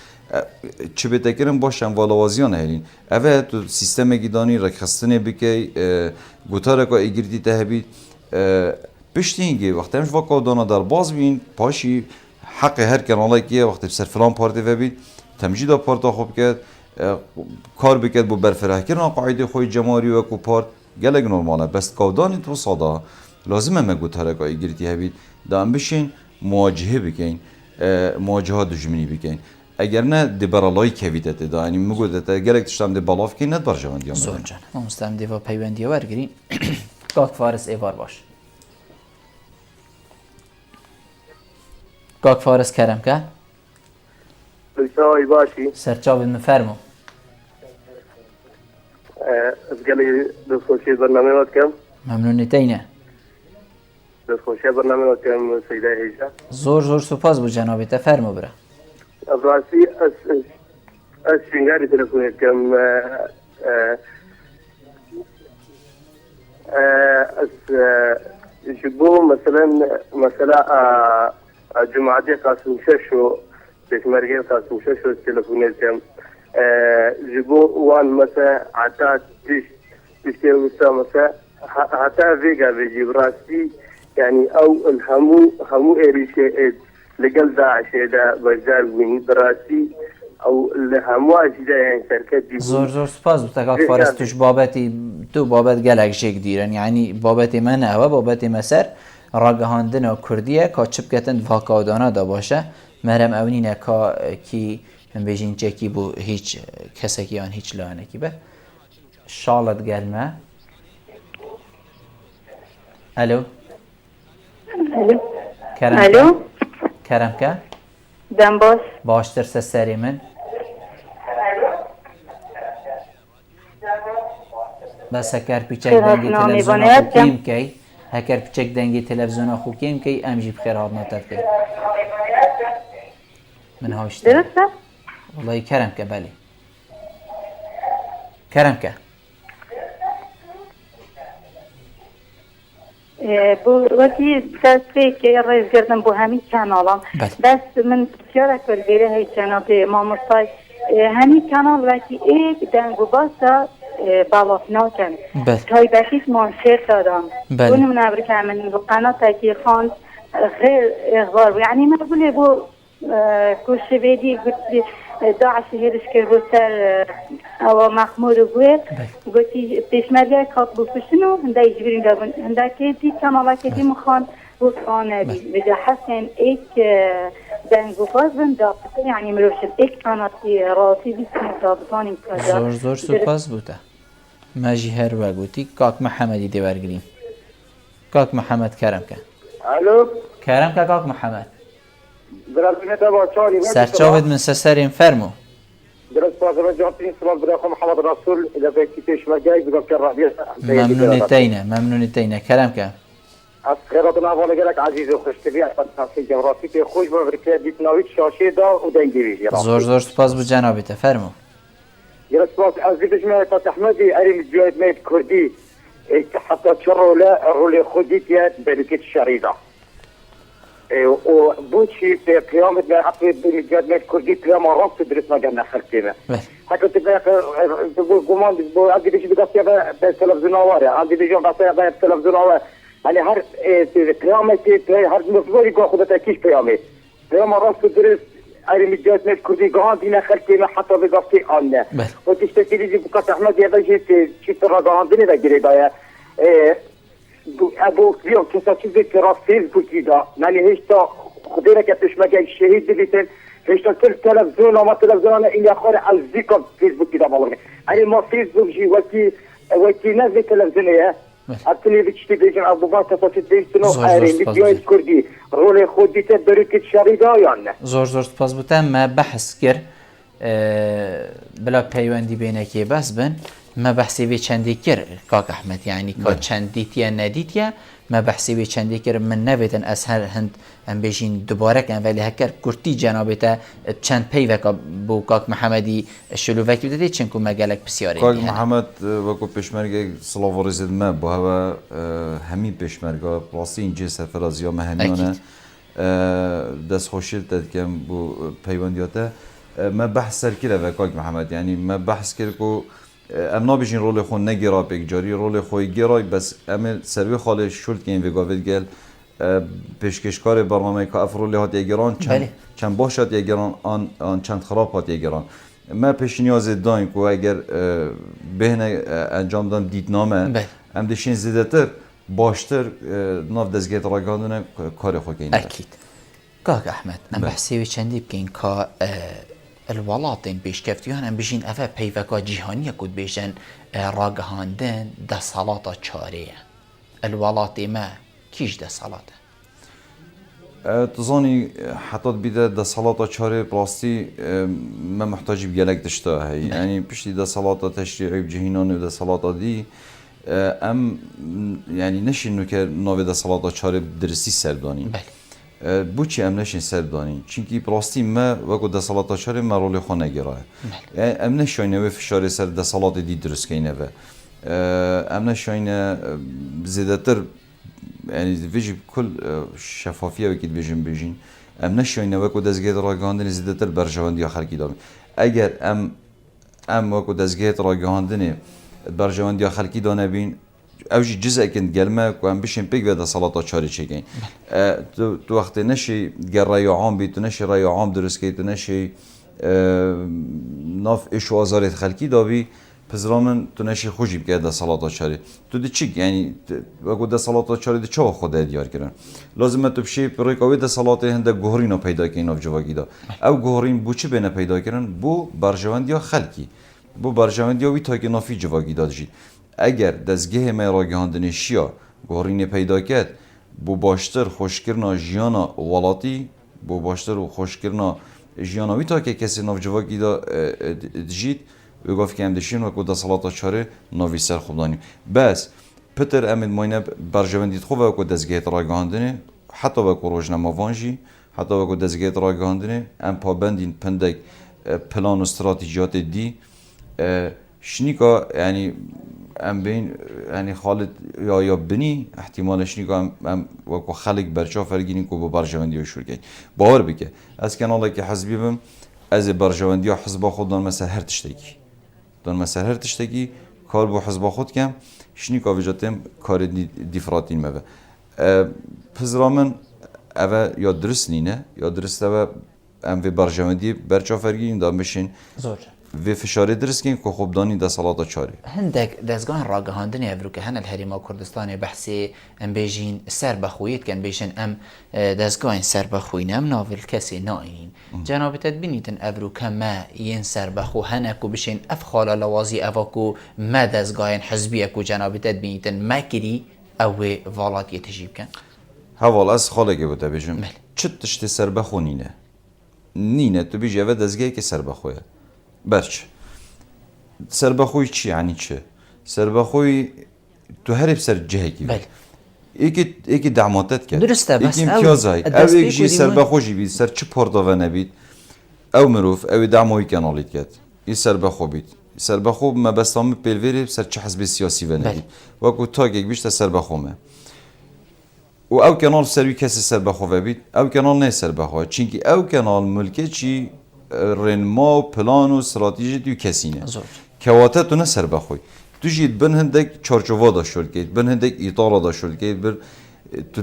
چه بتکرم باشم والاوازیان هلین اول تو سیستم گیدانی رکھستنه بکی گوتاره کو ایگریتی تهبید پشتینگی وقتی همش واقع دانا در باز بین پاشی حق هر کناله کیه وقتی بسر فلان پارتی بید تمجید پارتا خوب کرد کار بکرد با برفراه کردن قاعده خوی جماری و کوپار گلگ نرماله بس کودانی تو صدا لازمه مگوت هر کاری گرتی هبید دام بشین مواجهه بکن مواجهه دشمنی بکن اگر نه دبرالای کویدت دا یعنی مگوت گلگ تشتم دبالاف کی ند برجواندی آمده زور جان ما مستم دیوا پیوندی ورگرین گاک فارس ایوار باش گاک فارس کرم که بسای باشی سرچاو مفرمو از گلی دست خوشی برنامه وقت کم ممنونی تینه دست خوشی برنامه وقت کم سیده هیچه زور سپاس بو جنابی تفرمو برا از راستی از شنگاری تلفونیت کم از جبو مثلا جمعاتی قاسم ششو پیشمرگی قاسم ششو تلفونیت کم جبو وان مثلا عطا تشتي وسا مثلا حتى فيجا بيجي براسي يعني او الهمو اريشي لقل داعش دا بجار وين براسي او الهمو اجدا يعني شركات دي زور سپاس بو تاك فارس توش بابتي تو بابت گلک شک دیرن یعنی بابت من او بابت مسر راگهاندن کردیه کا چپ کتن واکادانا دا باشه مرم اونینه کا کی بيجين جاكي بو هيج كسكيان هيج لانكي به شالت قلمه الو الو كرمكا دنباس باشتر سسري من بس هكر بيچك دنگي تلفزيون خوكيم كي هكر بيچك دنگي تلفزيون خوكيم كي امجي بخير هاد نتفكي من هاشتر درسته والله كرم كبالي کرم که بو وقتی دستی که رئیس کردم بو همین کانالام دست من بسیار کل بیره هی چنابه ما مستای همین کانال وقتی ایک دنگو باسا بالاف ناکن تای بخیش منشر دادم اونو منابر که من قناه تاکی خان خیر اخبار یعنی ما بوله بو کشه بیدی داعش هیرش که بسر او مخمور گوه گوتی پیشمرگه کات بکشنو هنده ایجبرین دابن هنده که دی کانالا که دی مخان بود آنه بی بجا حسن ایک دنگو باز بن دابطه یعنی مروشد ایک کاناتی راتی بیسن دابطانیم کجا زور سپاس بوده ماجی هر و گوتی کاک محمدی دی برگریم کاک محمد کرم که الو کرم که کاک محمد درست با چاری سرچاوت من سسرین فرمو درست بازم جاتین سلام برای محمد رسول اذا بيتي پیشمرگه بگم که رابطه ممنونی تینه کرم که از خیرات نواله گرک عزیز و خوشتبی از تحصیل جغرافی که خوش بابرکه دیت نوید شاشه دا و دنگیوی زور سپاس بو جنابیت فرمو درست باز از دیدش من فتح احمدی اریم جوید مید کردی حتی چرا رول خودی تیاد بلکت شریده و بوشي في قيامة عقل الجامعة الكردية قيامة رابطة درس ما قلنا خلتنا حتى تبقى قمان عندي بيجي بقصي بالتلفزيون وارا عندي بيجي بقصي بالتلفزيون وارا يعني هر قيامة هر مفضول يقول خدتها كيش قيامة قيامة رابطة درس أريم الجامعة الكردية قان دينا خلتنا حتى بقصي عنا وتشتكي لي بقصي أحمد يا بيجي شي ترى قان دينا قريبا ابو فيو كسا چیزی که را فیسبوکی دا یعنی هیچتا خودی که پیشمرگه شهید دیدن هیچتا تلفزیون اما تلفزیون این اخوار از ذکر فیسبوکی دا بالغه یعنی ما فیسبوک جی وکی نزد تلفزیونیه حتی بیشتر بیشتر ابو باز تفاصیل دیستنو ارین بیاید کردی رول خودی ته برکت شریدا یعنی زور سپاس بودم ما بحث کر بلا پیوندی بینه که بس بن ما بحثی به چندی کر کاک احمد یعنی که چندیتیا ندیتیا ما بحثی به چندی کر من نبیدن از هر هند ام بیشین دوباره کن ولی هکر کرتی جنابتا چند پی وکا بو کاک محمدی شلووکی بده چند کو مگالک بسیاری کاک محمد وکو پیشمرگه صلاح و رزید ما با هوا همین پیشمرگه راستی اینجا سرفرازی ها مهمیانه دست خوشیل تدکم بو پیوندیاته ما بحث سر کره و کاک محمد یعنی ما بحث کره که ام نابیشین رول خو نگیرا بگجاری رول خوی گیرای بس ام سروی خاله شولد که این وگاوید گل پیشکشکار برنامه که افرولی هات یگران چند باش هات یگران آن چند خراب هات یگران ما پیش نیاز دایم که اگر بهنه انجام دام دیدنامه ام دشین زیده تر باشتر ناف دزگیت را گاندونه کار خو کنید اکید کاک احمد ام بحثی چندی بکن که الولاطين بيشكفتيان ام بيجين افا بيفكا جهانية كود بيجن راقهاندن دا صلاة چارية الولاطي ما كيش دا صلاة تظاني حتى بيدا دا صلاة چارية بلاستي ما محتاج بيالك دشتا هي يعني بيشتي دا صلاة تشريعي بجهنان و دا صلاة دي ام يعني نشي انو که ناوه دا صلاة چارية درسي سرداني بو چی ام نشین سردانی چونکی پراستی ما وقت دستالات چاره ما رولی خو نگیره ام نشینه و فشار سر دستالات دی درست کینه و ام نشینه زیادتر یعنی ویژی کل شفافیه وکید بیجین ام نشینه وقت دستگاه راگاندنی زیادتر برجواندی آخر کی دارم اگر ام وقت دستگاه راگاندنی برجواندی آخر کی دانه بین اوجی جزء کند گلمه که هم بشین پیک وده صلاة چاری چکین تو وقت نشی گر رای عام بی تو نشی رای عام درست که تو نشی ناف ایش و آزارت خلکی دابی پزرامن تو نشی خوشی بکه ده صلاة چاری تو دی چیک یعنی وقت ده صلاة چاری ده چه خود دیار کردن لازمه تو بشی پرویکاوی ده صلاة هنده گهرین رو پیدا کردن اف جواگی دا او گهرین بو چی بینه پیدا کردن بو برجواندی ها خلکی بو برجواندی ها وی تا که نافی جواگی داد جید اگر دستگاه ما راگهاندنی شیا گهرین پیدا کرد بو باشتر خوشکرنا جیانا ولاتی بو باشتر و خوشکرنا جیانا وی تا که کسی نافجواگی دا جید و گفت که هم دشین و کده صلاة چاره ناوی سر خوبدانیم بس پتر امید ماینه برجواندید خوب و کده دستگاه راگهاندنی حتی و که روزنامه وانجی حتی و کده دستگاه راگهاندنی ام پابندین پندک پلان و استراتیجیات دی شنیکا یعنی ام بین یعنی خالد یا بنی احتمال شنیکا ام وکو خلق برچا فرگینی کو با برجواندی شورگی باور بکه از کانالی که حزبی بم از برجواندی حزب خود دان مثلا هر تشتکی کار با حزب خود کم شنیکا وجاتم کار دیفراتین مبه پزرامن اوه یا درست نینه یا درست اوه ام وی برجواندی برچا فرگین دام بشین زور و فشاری درست کن که خوب دانی دستالات چاری. هندك دزگان راگهاندنی افرو که هن الهریما کردستان بحثی ام بیجین سر بخویت کن بیشن ام دزگان سر بخوین ام ناول کسی ناین. جناب تدبینیتن افرو که ما ین سر بخو هنکو بیشن اف خاله لوازی افاکو ما دزگان حزبیه کو جناب تدبینیتن ما کری او والات یتجیب کن. هوال از خاله که بوده بیشم. چه تشت سر بخونینه؟ نینه تو بیجی اوه دزگایی که سر بخویه. برچ سربخوی چی یعنی چه سربخوی تو هر بسر جهه کی بله یکی دعماتت کرد درسته بس یکی امتیازهای او یکی سربخوشی بید سر چه پرداوه نبید او مروف او دعموی کنالیت کرد این سربخو بید سربخو ما بستامه پیلویری سر چه حزب سیاسی و نبید وکو تاگیک بیشتر سربخومه و او کنال سروی کسی سربخو بید او کنال نه سربخو چونکه او کنال ملکه چی رنما و پلان و استراتژی دیو کسینه کواته تو نه سر بخوی تو جید بن هندک چارچوبا داشت که بن هندک ایطالا داشت که بر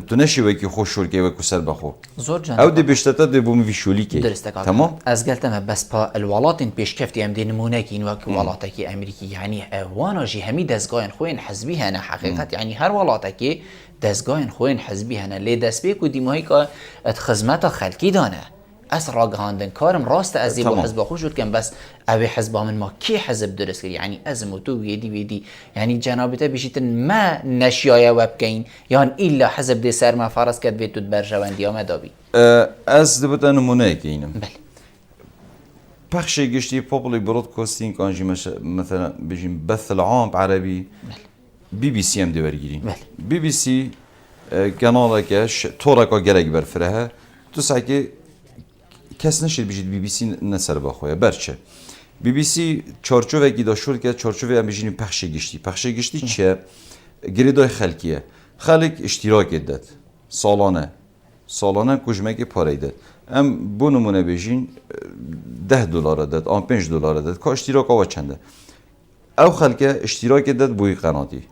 تو نشیوه که خوش شد که وکو سر بخو زور جان او دی بیشتر دی بوم ویشولی که تمام از قلتم بس با الولات پیش کفتی ام دی نمونه کین وک ولات کی امریکی یعنی وانا جی همی دزگاین خوین حزبی هنه حقیقت یعنی هر ولات کی دزگاین خوین حزبی هنه لی دسبی کو دیمایی که خدمت خلقی دانه از راگهاندن کارم راست از این با حزب خوش شد کن بس اوی حزب من ما کی حزب درست کرد یعنی از متو ویدی یعنی جنابته بیشتن ما نشیای وب کین یان الا حزب دی سر ما فرض کرد وی تو برجواندی ام دابی از دبت نمونه کینم بله بخش گشتی پاپولی برودکاستینگ کانجی مثلا بجیم بث العام عربی بی بی سی ام دی ورگیریم بی بی سی کانالا که تورا کا گرگ برفره تو سعی کس نشید بیشتر بی بی سی نسر بخواه برچه بی بی سی چارچوبه کی داشت که چارچوبه هم بیشتر پخش گشتی چه گریدای خلقیه خلق اشتراک داد سالانه کجمه که پاره داد ام بو نمونه بیشین $10 داد آن $5 داد که اشتراک آوا چنده او خلق اشتراک داد بوی قناتی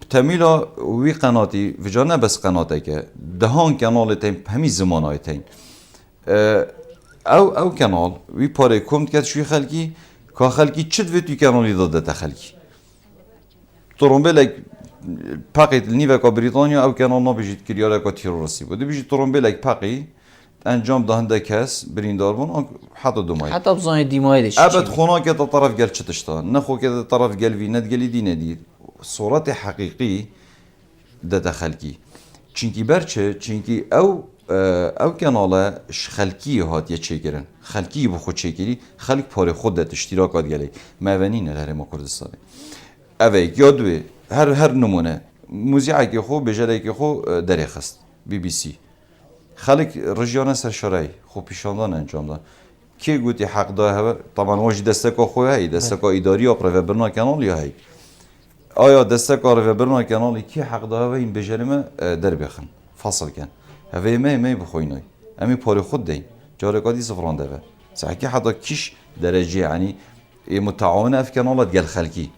تمیلا وی قناتی وجانه بس قناته که دهان کانال تیم همی زمانای تیم او کانال وی پاره کمت کرد شوی خلقی که خلقی چد وی توی کانالی داده تا خلقی ترومبیلک پاقیت نیوه که بریتانیا او کانال نبیجید کریاله که تیروریستی بود بیجید ترومبیلک پاقی انجام دهنده کس بریندار بون حتی دومایی حتی بزنی دیمایی دیش ابد خونا که تا طرف گل چتشتا نخو که تا طرف گل وی ند گلی دی ندید صورت حقیقی ده خلقی چونکی برچه چونکی او کاناله خلقی هات یه چیکرن خلقی با خود چیکری خلق پاره خود ده اشتراکات گلی معنی نه هر ما کردستانی اوه یادوی هر نمونه موزیعی که خو بجلی که خو دری خست بی بی سی خلق رژیان سرشاری خو پیشاندان انجام داد کی گویی حق داره طبعا واجد دستکا خویی دستکا اداری و پرو برنا کانال یا هی آیا دستکار و برنا کانالی کی حق داره و این بجرمه در بخن فاصل کن هوی می بخوینای امی پاره خود دین جارکادی صفران ده سعی حتی کیش درجه یعنی متعاون اف کانالات گل خلقی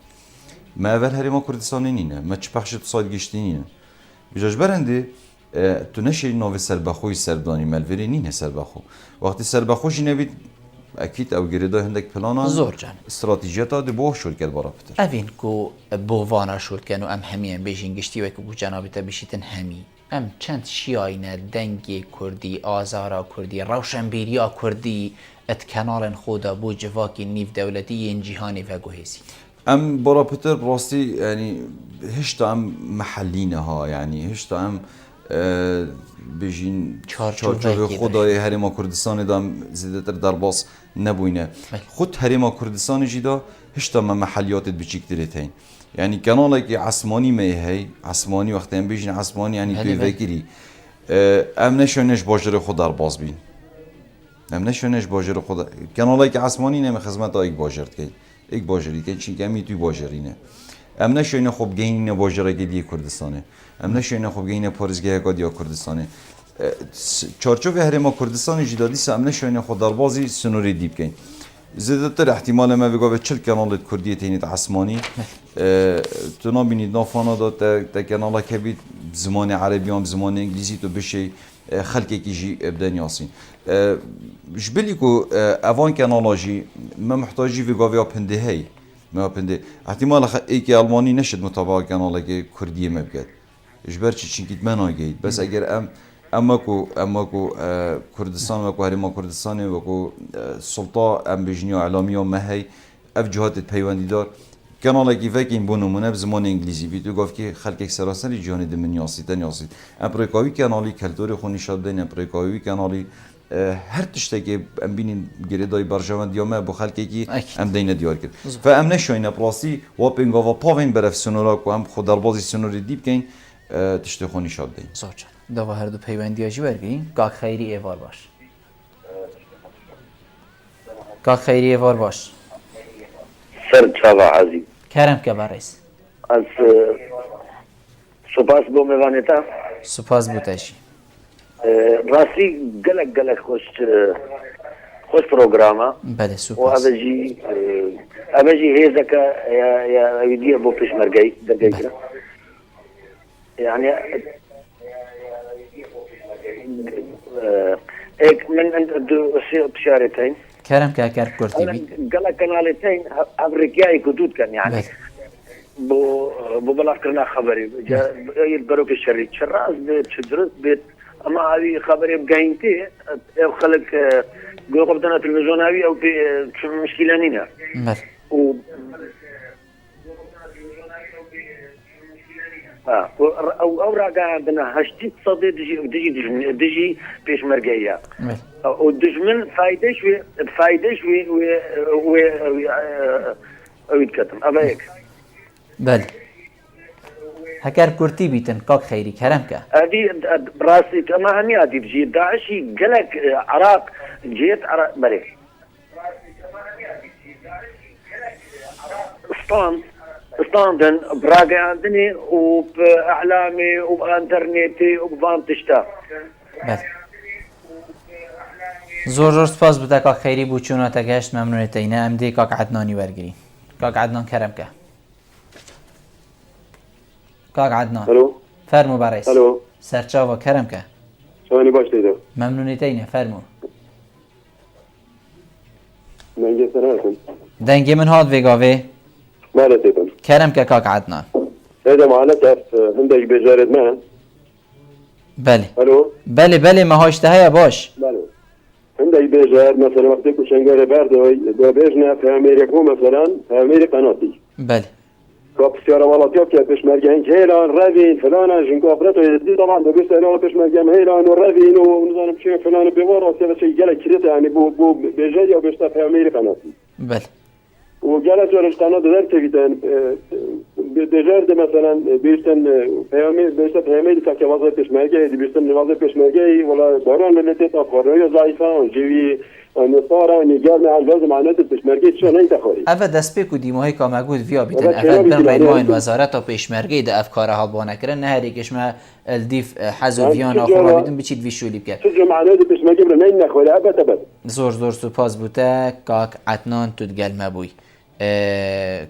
ما اول هری ما کردستانی نینه ما چه بخش اقتصاد گشتی نینه بجاش برنده تو نشی نوع سربخوی سردانی ملوری نینه سربخو وقتی سربخوشی نبید اكيد او گریدا هندک پلانا زور جان استراتژیات دی بو شول کل برا پتر اوین کو بووانا شول کنو ام همین بیشین گشتی و کو جنابته بشیتن همی ام چند شیاینه دنگی کردی آزارا کردی روشنبیریا کردی ات کانال خدا بو جواکی نیف دولتی این جهانی و گوهیسی ام برا پتر راستی یعنی هشتا ام محلینه ها یعنی هشتا ام بیشین چارچوب خدای هریما کردستان دام زیادتر در باس نبوینه خود هریما کردستان جدا هشتا ما محلیات بچیکتری تین یعنی کانالی که عثمانی میهی عثمانی وقتی هم بیشین عثمانی یعنی توی وکری ام نشونش باجر خود در باز بین ام نشونش باجر خود کانالی که عثمانی نمی خدمت آیک باجرد که ایک باجری که چی کمی توی باجرینه ام نشینه خوب گین باجره گدی کردستانه ام نشینه خوب گین پارزگاه گادیا کردستانه چارچوب هرما کردستان جدادی ام نشینه خود دربازی سنوری دیب کن زیادتر احتمال ما بگه 40 کانال کردی تینید عثمانی تو نبینید نافانا داد تا کانال کبید زمان عربی هم زمان انگلیسی تو بشه خلقی کیجی ابدان یاسین جبلی کو اوان کانالاجی ما محتاجی وگاویا پنده هی ما پنده احتمال ایکی آلمانی نشد مطابق کانال که کردی ما بگد جبر چی کیت من آگید بس اگر اما کو کردستان و کو هرما کردستان و کو سلطه ام بجنی اعلامی و مهی اف جهات پیوندی دار کانال کی فکین بونو منب زمان انگلیسی بیتو گفت که خلق سراسری جهان دمن یاسیدن یاسید امریکایی کانالی کلتور خونی شدن امریکایی کانالی هر تشته که ام بینین گریدای برجوان دیامه با خلقی کی ام دین دیار کرد فام نشوینه پلاسی و پنگاوا پاوین برف سنورا کو هم خود دربازی سنوری دیب کین تشته خونی شدن زوج دوا هر دو پیوندی اجی برگرین کاک خیری ایوار باش کاک خیری ایوار باش سر چاوا عزیز کرم که برایس از سپاس بو میوانتا سپاس بوتشی راستی گلک خوش پروگراما بله و سپاس اوجی هیزه که یا ایدیا بو پیشمرگی دقیقه يعني هيك من بشارتين کرم که کار کرتی بید قال كنالتين امريكاي كدود كان يعني بله بو بلاف كنا خبري يدبروا في الشريط شراز بيت شجرت بيت اما هذه خبري بقاينتي خلق قلقوا بدنا تلفزيوناوي او في مشكله نينا بله او راقا عندنا هشتي تصدي دجي بيش مرقية والدجمن فايدة شوي ويتكتم أبا هيك بله هكار كرتي بيتن كاك خيري كرم كا هذه براسي كما هني هذه بجي داعشي قلق عراق جيت عراق بلي ستاندن براغي عندني وباعلامي وبانترنتي وبفانتشتا بله زور سپاس بوده کاک خیری بود چون تا گشت ممنونیت اینه ام دی کاک عدنانی برگری کاک عدنان کرم که کاک عدنان الو فرمو برایس الو سرچاوا کرم که شوانی باش دیدم ممنونیت اینه فرمو من سراتم دنگی من هاد ویگاوه مالا دیدم کرم که کاک عدنان هذا معناته عندك بجارد ما بله الو بله ما هاشته هيا باش بله عندك بجار مثلا وقتك وشنجر باردوي دو بيجنا في امريكا مثلا في امريكا ناطي بله كاب سيارة والله تيوكيا بيش مرجعين هيلان رافين فلانا جنكو افرطو يدي طبعا دو بيش انا بيش مرجعين هيلان ورافين ونظام بشي فلان بيورا وسيبا شي جالك كريتا يعني بو بيجاري وبيش في امريكا ناطي بله وجالس ورشتانا درت جدا بجارد مثلا بيشتن في امريكا كوظيفة بيشمرجعي بيشتن وظيفة بيشمرجعي ولا باران اللي تتأخر ضعيفة جوي نصارى نجار مع الجواز معناته بيشمرجعي شو نين تخوري اول دست بکو دیماهی که مگود ویا بیتن اول بن رینوین وزارت و پیشمرگی ده افکار هالبانه کرن نه هر یکش ما الدیف حزو ویان آخورا بیدن بچید ویشولی بکرد شو معناته بيشمرجعي نين نخوري ابد زور سپاس بوده کاک عدنان تودگل مبوی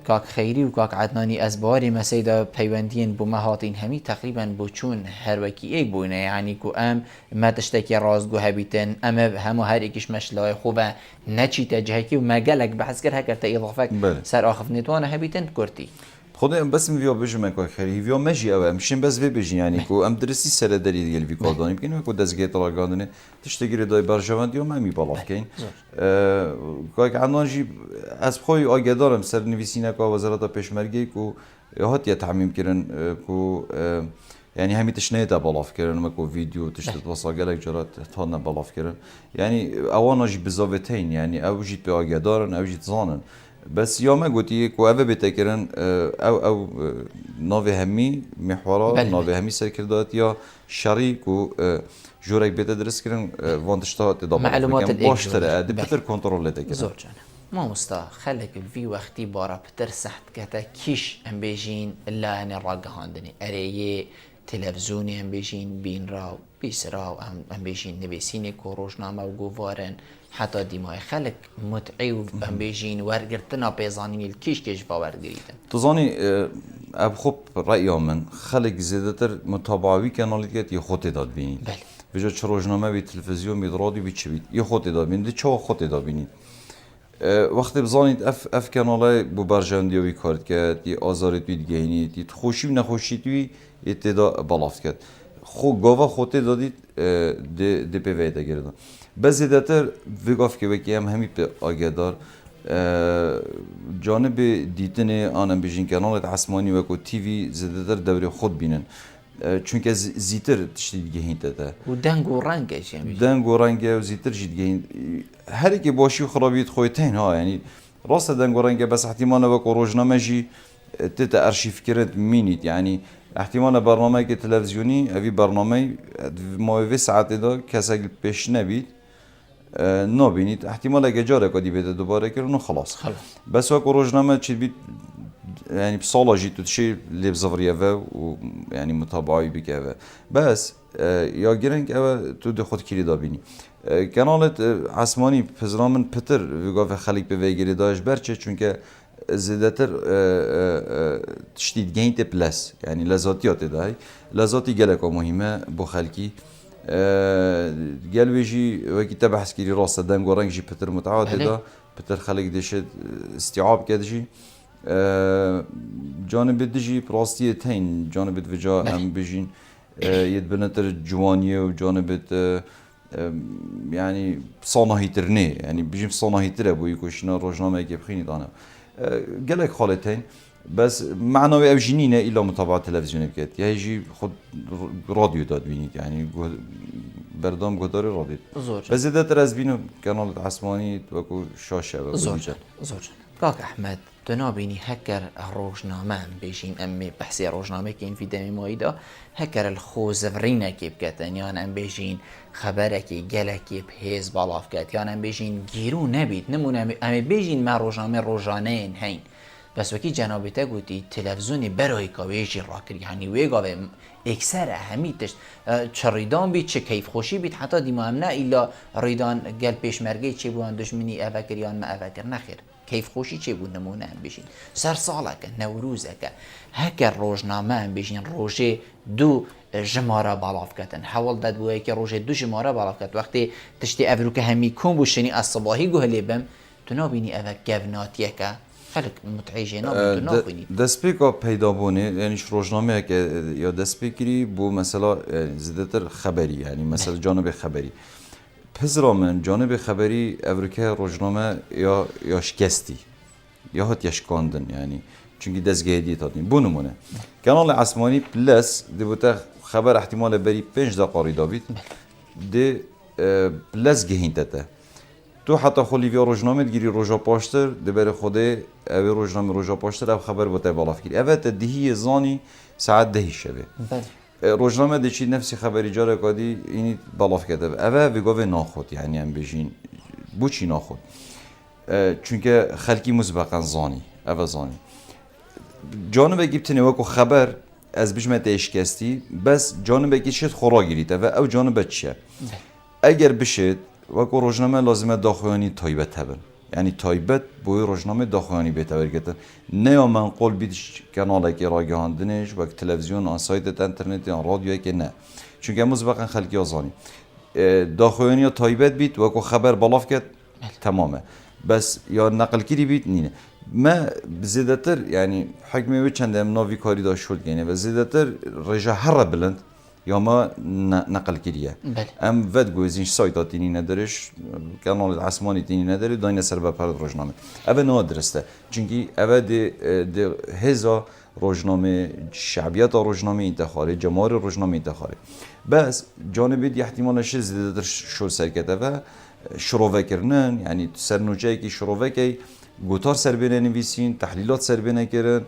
کاک خیری و کاک عدنانی از باری مسیدا پیوندین بو مهاتین همی تقریبا بو چون هر وکی ای بوینه یعنی کو ام ما تشتکی رازگو هبیتن ام همو هر ایکش مشلای خوبه نچی تجهکی و مگلک بحث کر هکر تا اضافک سر آخف نتوانه هبیتن کرتی خودم بس می‌ویا بجم که خیلی ویا مجی اوه مشین بس وی بجی یعنی کو ام درستی سر دری دیگه وی کادانی بکنیم کو دزگه طلاقانه تشتگیری دای برجوان دیو من میبالاف کن که عنانجی از خوی آگدارم سر نویسینه که وزارت پیشمرگی کو هات یا تعمیم کردن کو یعنی همی تشنه تا بالاف کردن ما کو ویدیو تشت وسایل جرات تان بالاف کردن یعنی اوانجی بزاوتین یعنی اوجیت به آگدارن اوجیت زانن بس يوم قلتي كوابه بتكرن او نوفي همي محورات نوفي همي سركردات يا شريك و جورك بتدرس كرن وانتشتات معلومات باشتر دبتر كنترول لدك زور جانا ما مستا خلق في وقتی بارا پتر سخت کتا کیش ام بیجین لان راگهاندنی اریه تلفزیونی ام بیجین بین راو بیس راو ام بیجین نویسینی که روزنامه و گوارن حتی دیمای خلق متعی و ام بیجین ورگرتنا پیزانین الکیش کش باورگریدن تزانی اب خب رأی من خلق زیادتر متابعوی کانالیت یه خود داد بینید بله بجا چه روزنامه بی تلویزیون بی رادیو بی چه بید یه خود داد بینید چه خود داد بینید وقتی بزانید اف کانالای بو برجاندیوی کارت کرد یه آزارت بید گینید یه خوشی و نخوشی توی اتدا بالافت کرد خو گاوا خود دادید دی پی وی دگردن بزیدتر ویگاف که بکی همی به آگهدار جانب دیدن آنم بیشین کانالت عثمانی و کو تیوی زیادتر دوره خود بینن چونکه زیتر تشتید گهین داده و دنگ و رنگش یعنی دنگ و رنگ و زیتر جید گهین هر کی باشی و خرابیت خویتین ها یعنی راست دنگ و رنگ بس احتمال و کو روزنامه جی تت ارشیف کرد مینید یعنی احتمال برنامه که تلویزیونی اوی برنامه ماوی ساعت دا کسی پیش نبید نبینید احتمال اگه جاره کدی بده دوباره کردن خلاص بس وقت روزنامه چی بید یعنی سالا جی تو چی لیبزوریه و یعنی متابعی بکه بس یا گرنگ اوه تو ده خود کلی دابینی کانالت عثمانی پزرامن پتر وگاف خلیق به ویگری داش برچه چونکه زیادتر تشتید گینت پلاس یعنی لذاتیات دای لذاتی گلک مهمه بو خلکی گلویجی وقتی تبحث کردی راست دنگ و رنگی پتر متعادل دا پتر خلق دشت استیعاب کردی جانب دجی پراستیه تین جانب وجا ام بجین ید بنتر جوانیه و جانب یعنی صناعی ترنه یعنی بجیم صناعی تره بوی کوشنا روزنامه که بخینی دانه گلک خالتین بس معنوی اوجینینه ایلا متابعه تلویزیونی بکرد یا هیچی خود رادیو داد بینید یعنی بردام گذاری رادیو بس زیاده تر از بینو کانال عثمانی و کو شاشه و زور کاک احمد تو نابینی هکر روزنامه بیشین امی بحثی روزنامه که این فیدمی مایدا هکر الخوزفرینه که بکتن یان ام بیشین خبره که گله که بهز بالاف کت یان ام بیشین گیرو نبید نمونه امی بیشین ما روزنامه روزانه هین بس وکی جنابته گویی تلویزیونی برای کاویجی راکر یعنی ویگاوه اکثر همیتش چه ریدان بید چه کیف خوشی بید حتی دیما هم نه ایلا ریدان گل پیشمرگی چه بوان دشمنی اوکریان ما اوکر نخیر کیف خوشی چه بود نمونه هم بشین سر ساله که نوروزه که هکر روزنامه هم بشین روژه دو جماره بالاف کتن حوال داد بوده که روژه دو جماره بالاف کت وقتی تشتی افرو که همی کن بوشنی از صباحی گوهلی بم تو نابینی اوک گوناتیه که خلق متعیجه نابینی تو نابینی دسپیکا پیدا بونه یعنی روزنامه که یا دسپیکری بو مثلا زیادتر خبری یعنی مثلا جانب خبری پزرامن جانب خبری افریقای روزنامه یا شکستی یا هات یشکاندن یعنی چونکی دستگاهی دادیم بو نمونه کانال عثمانی پلاس دیوته خبر احتمال بری 5 دقیقه دابید دی پلاس گهین تته تو حتی خولیویا روزنامه گیری روزا پاشتر دبر خوده اوی روزنامه پاشتر او خبر بوده بالاف گیری اوه تدهی زانی ساعت 10 شبه روزنامه دچی نفسی خبری جاره کادی اینی بالاف کرده اوه ویگاوه ناخود یعنی هم بجین بوچی ناخود چونکه خلکی مسبقا زانی اوه زانی جانبه گیبتنی وکو خبر از بجمت اشکستی بس جانبه گی شد خورا گیرید اوه او جانبه چیه اگر بشد وکو روزنامه لازمه داخویانی تایبت هبن یعنی تایبت بوی روزنامه داخویانی بهتر گرتن نه من قول بیدش کانالی که راگهاندنش و تلویزیون آن سایت اینترنتی آن رادیویی که نه چون که مسبقا خلکی آزانی داخویانی تایبت بید و کو خبر بالاف کرد تمامه بس یا نقل کردی بید نینه ما زیادتر یعنی حکمی و چند ناوی کاری داشت شد گینه و زیادتر رجا هر بلند یا ما نقل کردیه ام ود گویزینش سایت تینی ندارش کانال عثمانی تینی نداری داینه سر بپرد روزنامه اوه نه درسته چونکی اوه ده هزا روزنامه شعبیت روزنامه انتخاری جمهور روزنامه انتخاری بس جانبی دی احتمالش زیادتر شو سرکته و شروع کردن یعنی سرنوچه کی شروع کی گوتار سر بینه نویسین تحلیلات سر بینه کردن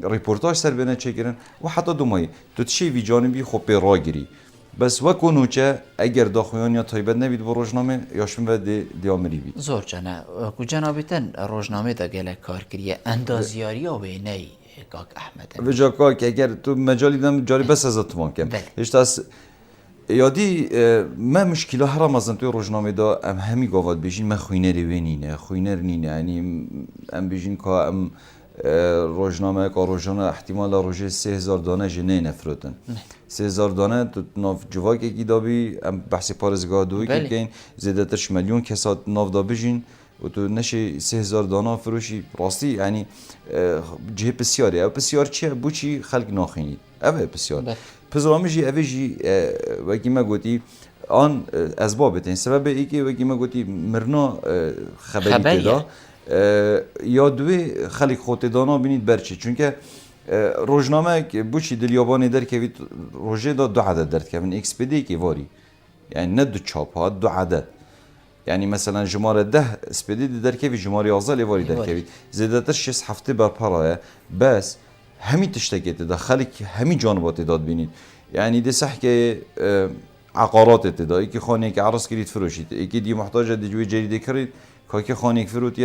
ریپورتاج سر بینه چه کردن و حتی دومایی تو چی وی جانبی خوب راگیری بس وەکو نوچە ئەگەر داخۆیان یا تایبەت نەبیت بۆ ڕۆژنامە یاشم بە دیامری بیت زۆر جەنە وەکو جەنابێتەن ڕۆژنامەدا گەلێک کار کردیە ئەندازیاریە وێنەی کاک ئەحمەد بجا کاک ئەگەر تو مەجالی دەم جاری بەس ئەزە تمان کەم هێشتا یادی مە مشکیلا هەرا مەزن توی ڕۆژنامەدا ئەم هەمی گاوات بێژین مە خوێنەری وێ نینە خوێنەر نینە ینی ئەم بێژین کا ئەم ڕۆژنامەیە کا ڕۆژانە احتیمال لە ڕۆژێ 3000 دانە ژێ نەفرۆتن 3000 دانە ناو جوواکێکی دابی ئەم بەحسی پارێزگادۆیەکی بکەین زێدەتر ملیۆن کەسات ناودا بژین و تو نشی 3000 دانا فروشی راستی یعنی جه بسیاری او بسیار چیه بوچی خلق ناخینید اوه بسیار پزرامیجی اوهجی وکی ما گوتی آن اسبابت این سبب ای که وکی ما گوتی مرنا خبری دا یا دوی خلق خود دانا بینید برچه چونکه روزنامه بوچی دلیابانی در که روزه دا 2 عدد درد که من اکسپدی که واری یعنی نه 2 چاپ ها 2 عدد یعنی مثلا جماره 10 اسپدی در که جماره 11 لیواری در که زیادتر 6 هفته بر پرایه بس همین تشتکیت دا خلق همین جانبات داد بینید یعنی ده صح که عقارات دا یکی خانه که عرض کرید فروشید یکی دی محتاج دی جوی جدید کرید که خانه فروت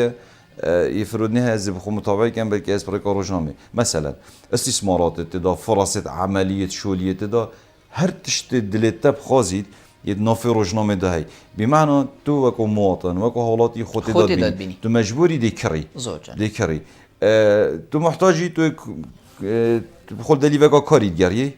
يفرض نها زي بخو متابعة كان بالكاس بريكا روجنامي مثلا استثمارات دا فرص عملية شغلية دا هر تشت دلتا بخازيد يدنافي روجنامي دا هي بمعنى تو وكو مواطن وكو حالاتي خودت داد بيني تو مجبوري دي كري تو محتاجي تو بخول دلي وكا كاري دياري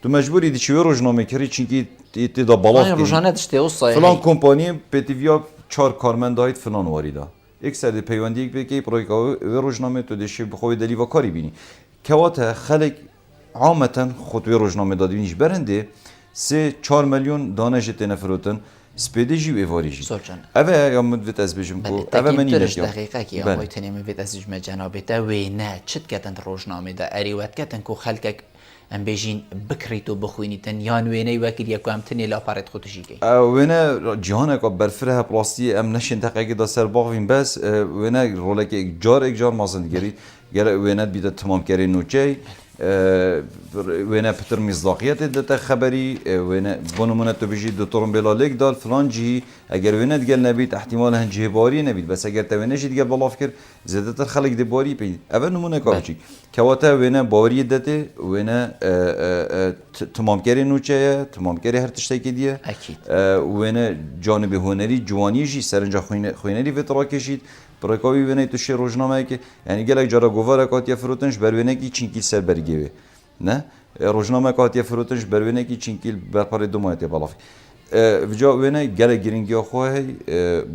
تو مجبوری دی چوی روزنامه کردی چونکی تی دا بالا کنی روزانه داشته اوصای فلان کمپانی پتیویا 4 کارمندایت فلان واریدا یک سری پیوندی بکی پروژه روزنامه تو دیشی بخوای دلی و کاری بینی که خلق عامتا خطوی روزنامه دادینش برنده 3-4 میلیون دانش تنفروتن سپیدیجی و ایواریجی. اوه یا مدت از بیشم کو. اوه منی نمی‌دونم. دقیقاً کی آموزی تنیم مدت از جمع جنابته و نه چت کتن روزنامه دا اریوت کتن کو خلق ام بیشین بکریت و بخوینیتن یا نوینه وکیل یا کام تنی لا پارت خودشی کی. وینه جهان که برفره پلاستی ام نشین دقیقی دا سر باقیم بس وینه روله که اکجار مازندگری گر وینه بیده تمام کردن نوچه وینه پتر مصداقیت داده خبری وینه بنمونه تو بیشی دکترم بلالیک دال فلان جی اگر وینه دیگر نبید احتمال هنجه باری نبید بس اگر تو وینه دیگر بالاف کرد زیاده تر خلق دی باری پید اول نمونه کارچی که وقت وینه باری داده وینه تمام کردن نوچه تمام کردن هر تشتی که دیه وینه جانب هنری جوانی جی سرنجا خوینری فترا کشید برای وینه توش روزنامه که یعنی گله جرا گواره کاتیا فروتنش بروینه کی چینکی سر برگیه نه روزنامه کاتیا فروتنش بروینه کی چینکی برپاره دومایت بالاف وجا وینه گله گرینگی خواه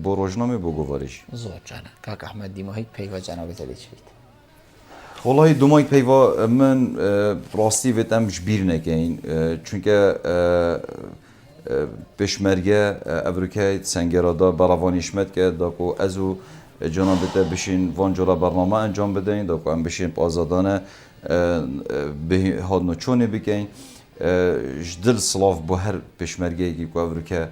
با روزنامه با گوارش زود جانه کاک احمد دیماهی پیوا جناب زدی چید والله دومایت پیوا من راستی ویتم جبیر نکین چونکه پشمرگه افریقای سنگرادا براوانیشمت که داکو ازو جنابته بشین وانجورا برنامه انجام بدهین داکو هم بشین آزادانه به هادنو چونه بکن جدل صلاف با هر پشمرگه که افریقا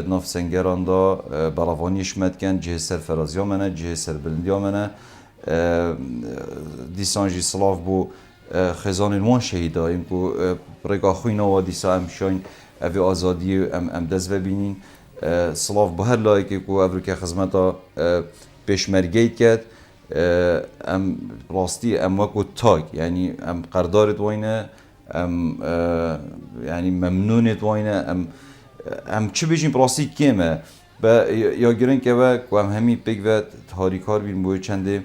ناف سنگران دا براوانیش مدکن جه سرفرازی منه جه سربلندی منه دیسانجی صلاف بو خزان الوان شهیده ایم که برگاه خوینا و دیسا هم شاین اوی آزادی ام دست ببینین صلاف به هر لایکی که افریقا خدمتا پشمرگی کرد ام راستی ام وقت تاگ یعنی ام قرارداد واینه ام یعنی ممنونیت واینه ام چه بیشین راستی کیمه با یا گرین که و ام همی پیک و تاریکار بین بوی چنده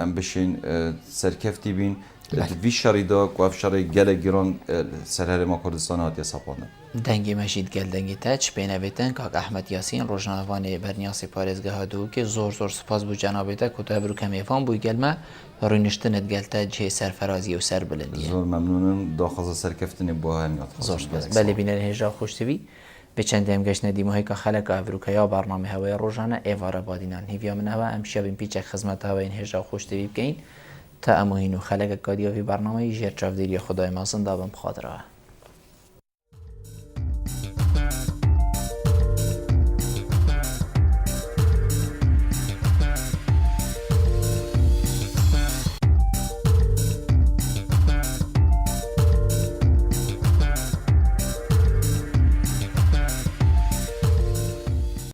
ام بیشین سرکفتی بین وی شریدا که افشاری گله گران سرهر ما کردستان هاتی سپانه دنگی مشید گل دنگی تاچ بینویتن که احمد یاسین روزنامه‌وان برنیاسی پارێزگا هاتو که زور سپاس بو جنابته که تو ابرو کمیفان بو گلمه رونشتنت گلتا جه سرفرازی و سربلندیه زور ممنونم داخل سرکفتنی با همیات زور سپاس بله بینر هجا خوش تیوی به چند هم گشت ندیمه که خلق افریقیا برنامه هوای روزانه ایواره بادینان هیویا من هوا امشب این پیچ خدمت هوای این هجا خوش تیوی بگین تا اموهینو خلق کادیوی برنامه جر چاودیری خدای ما زنده بم خاطره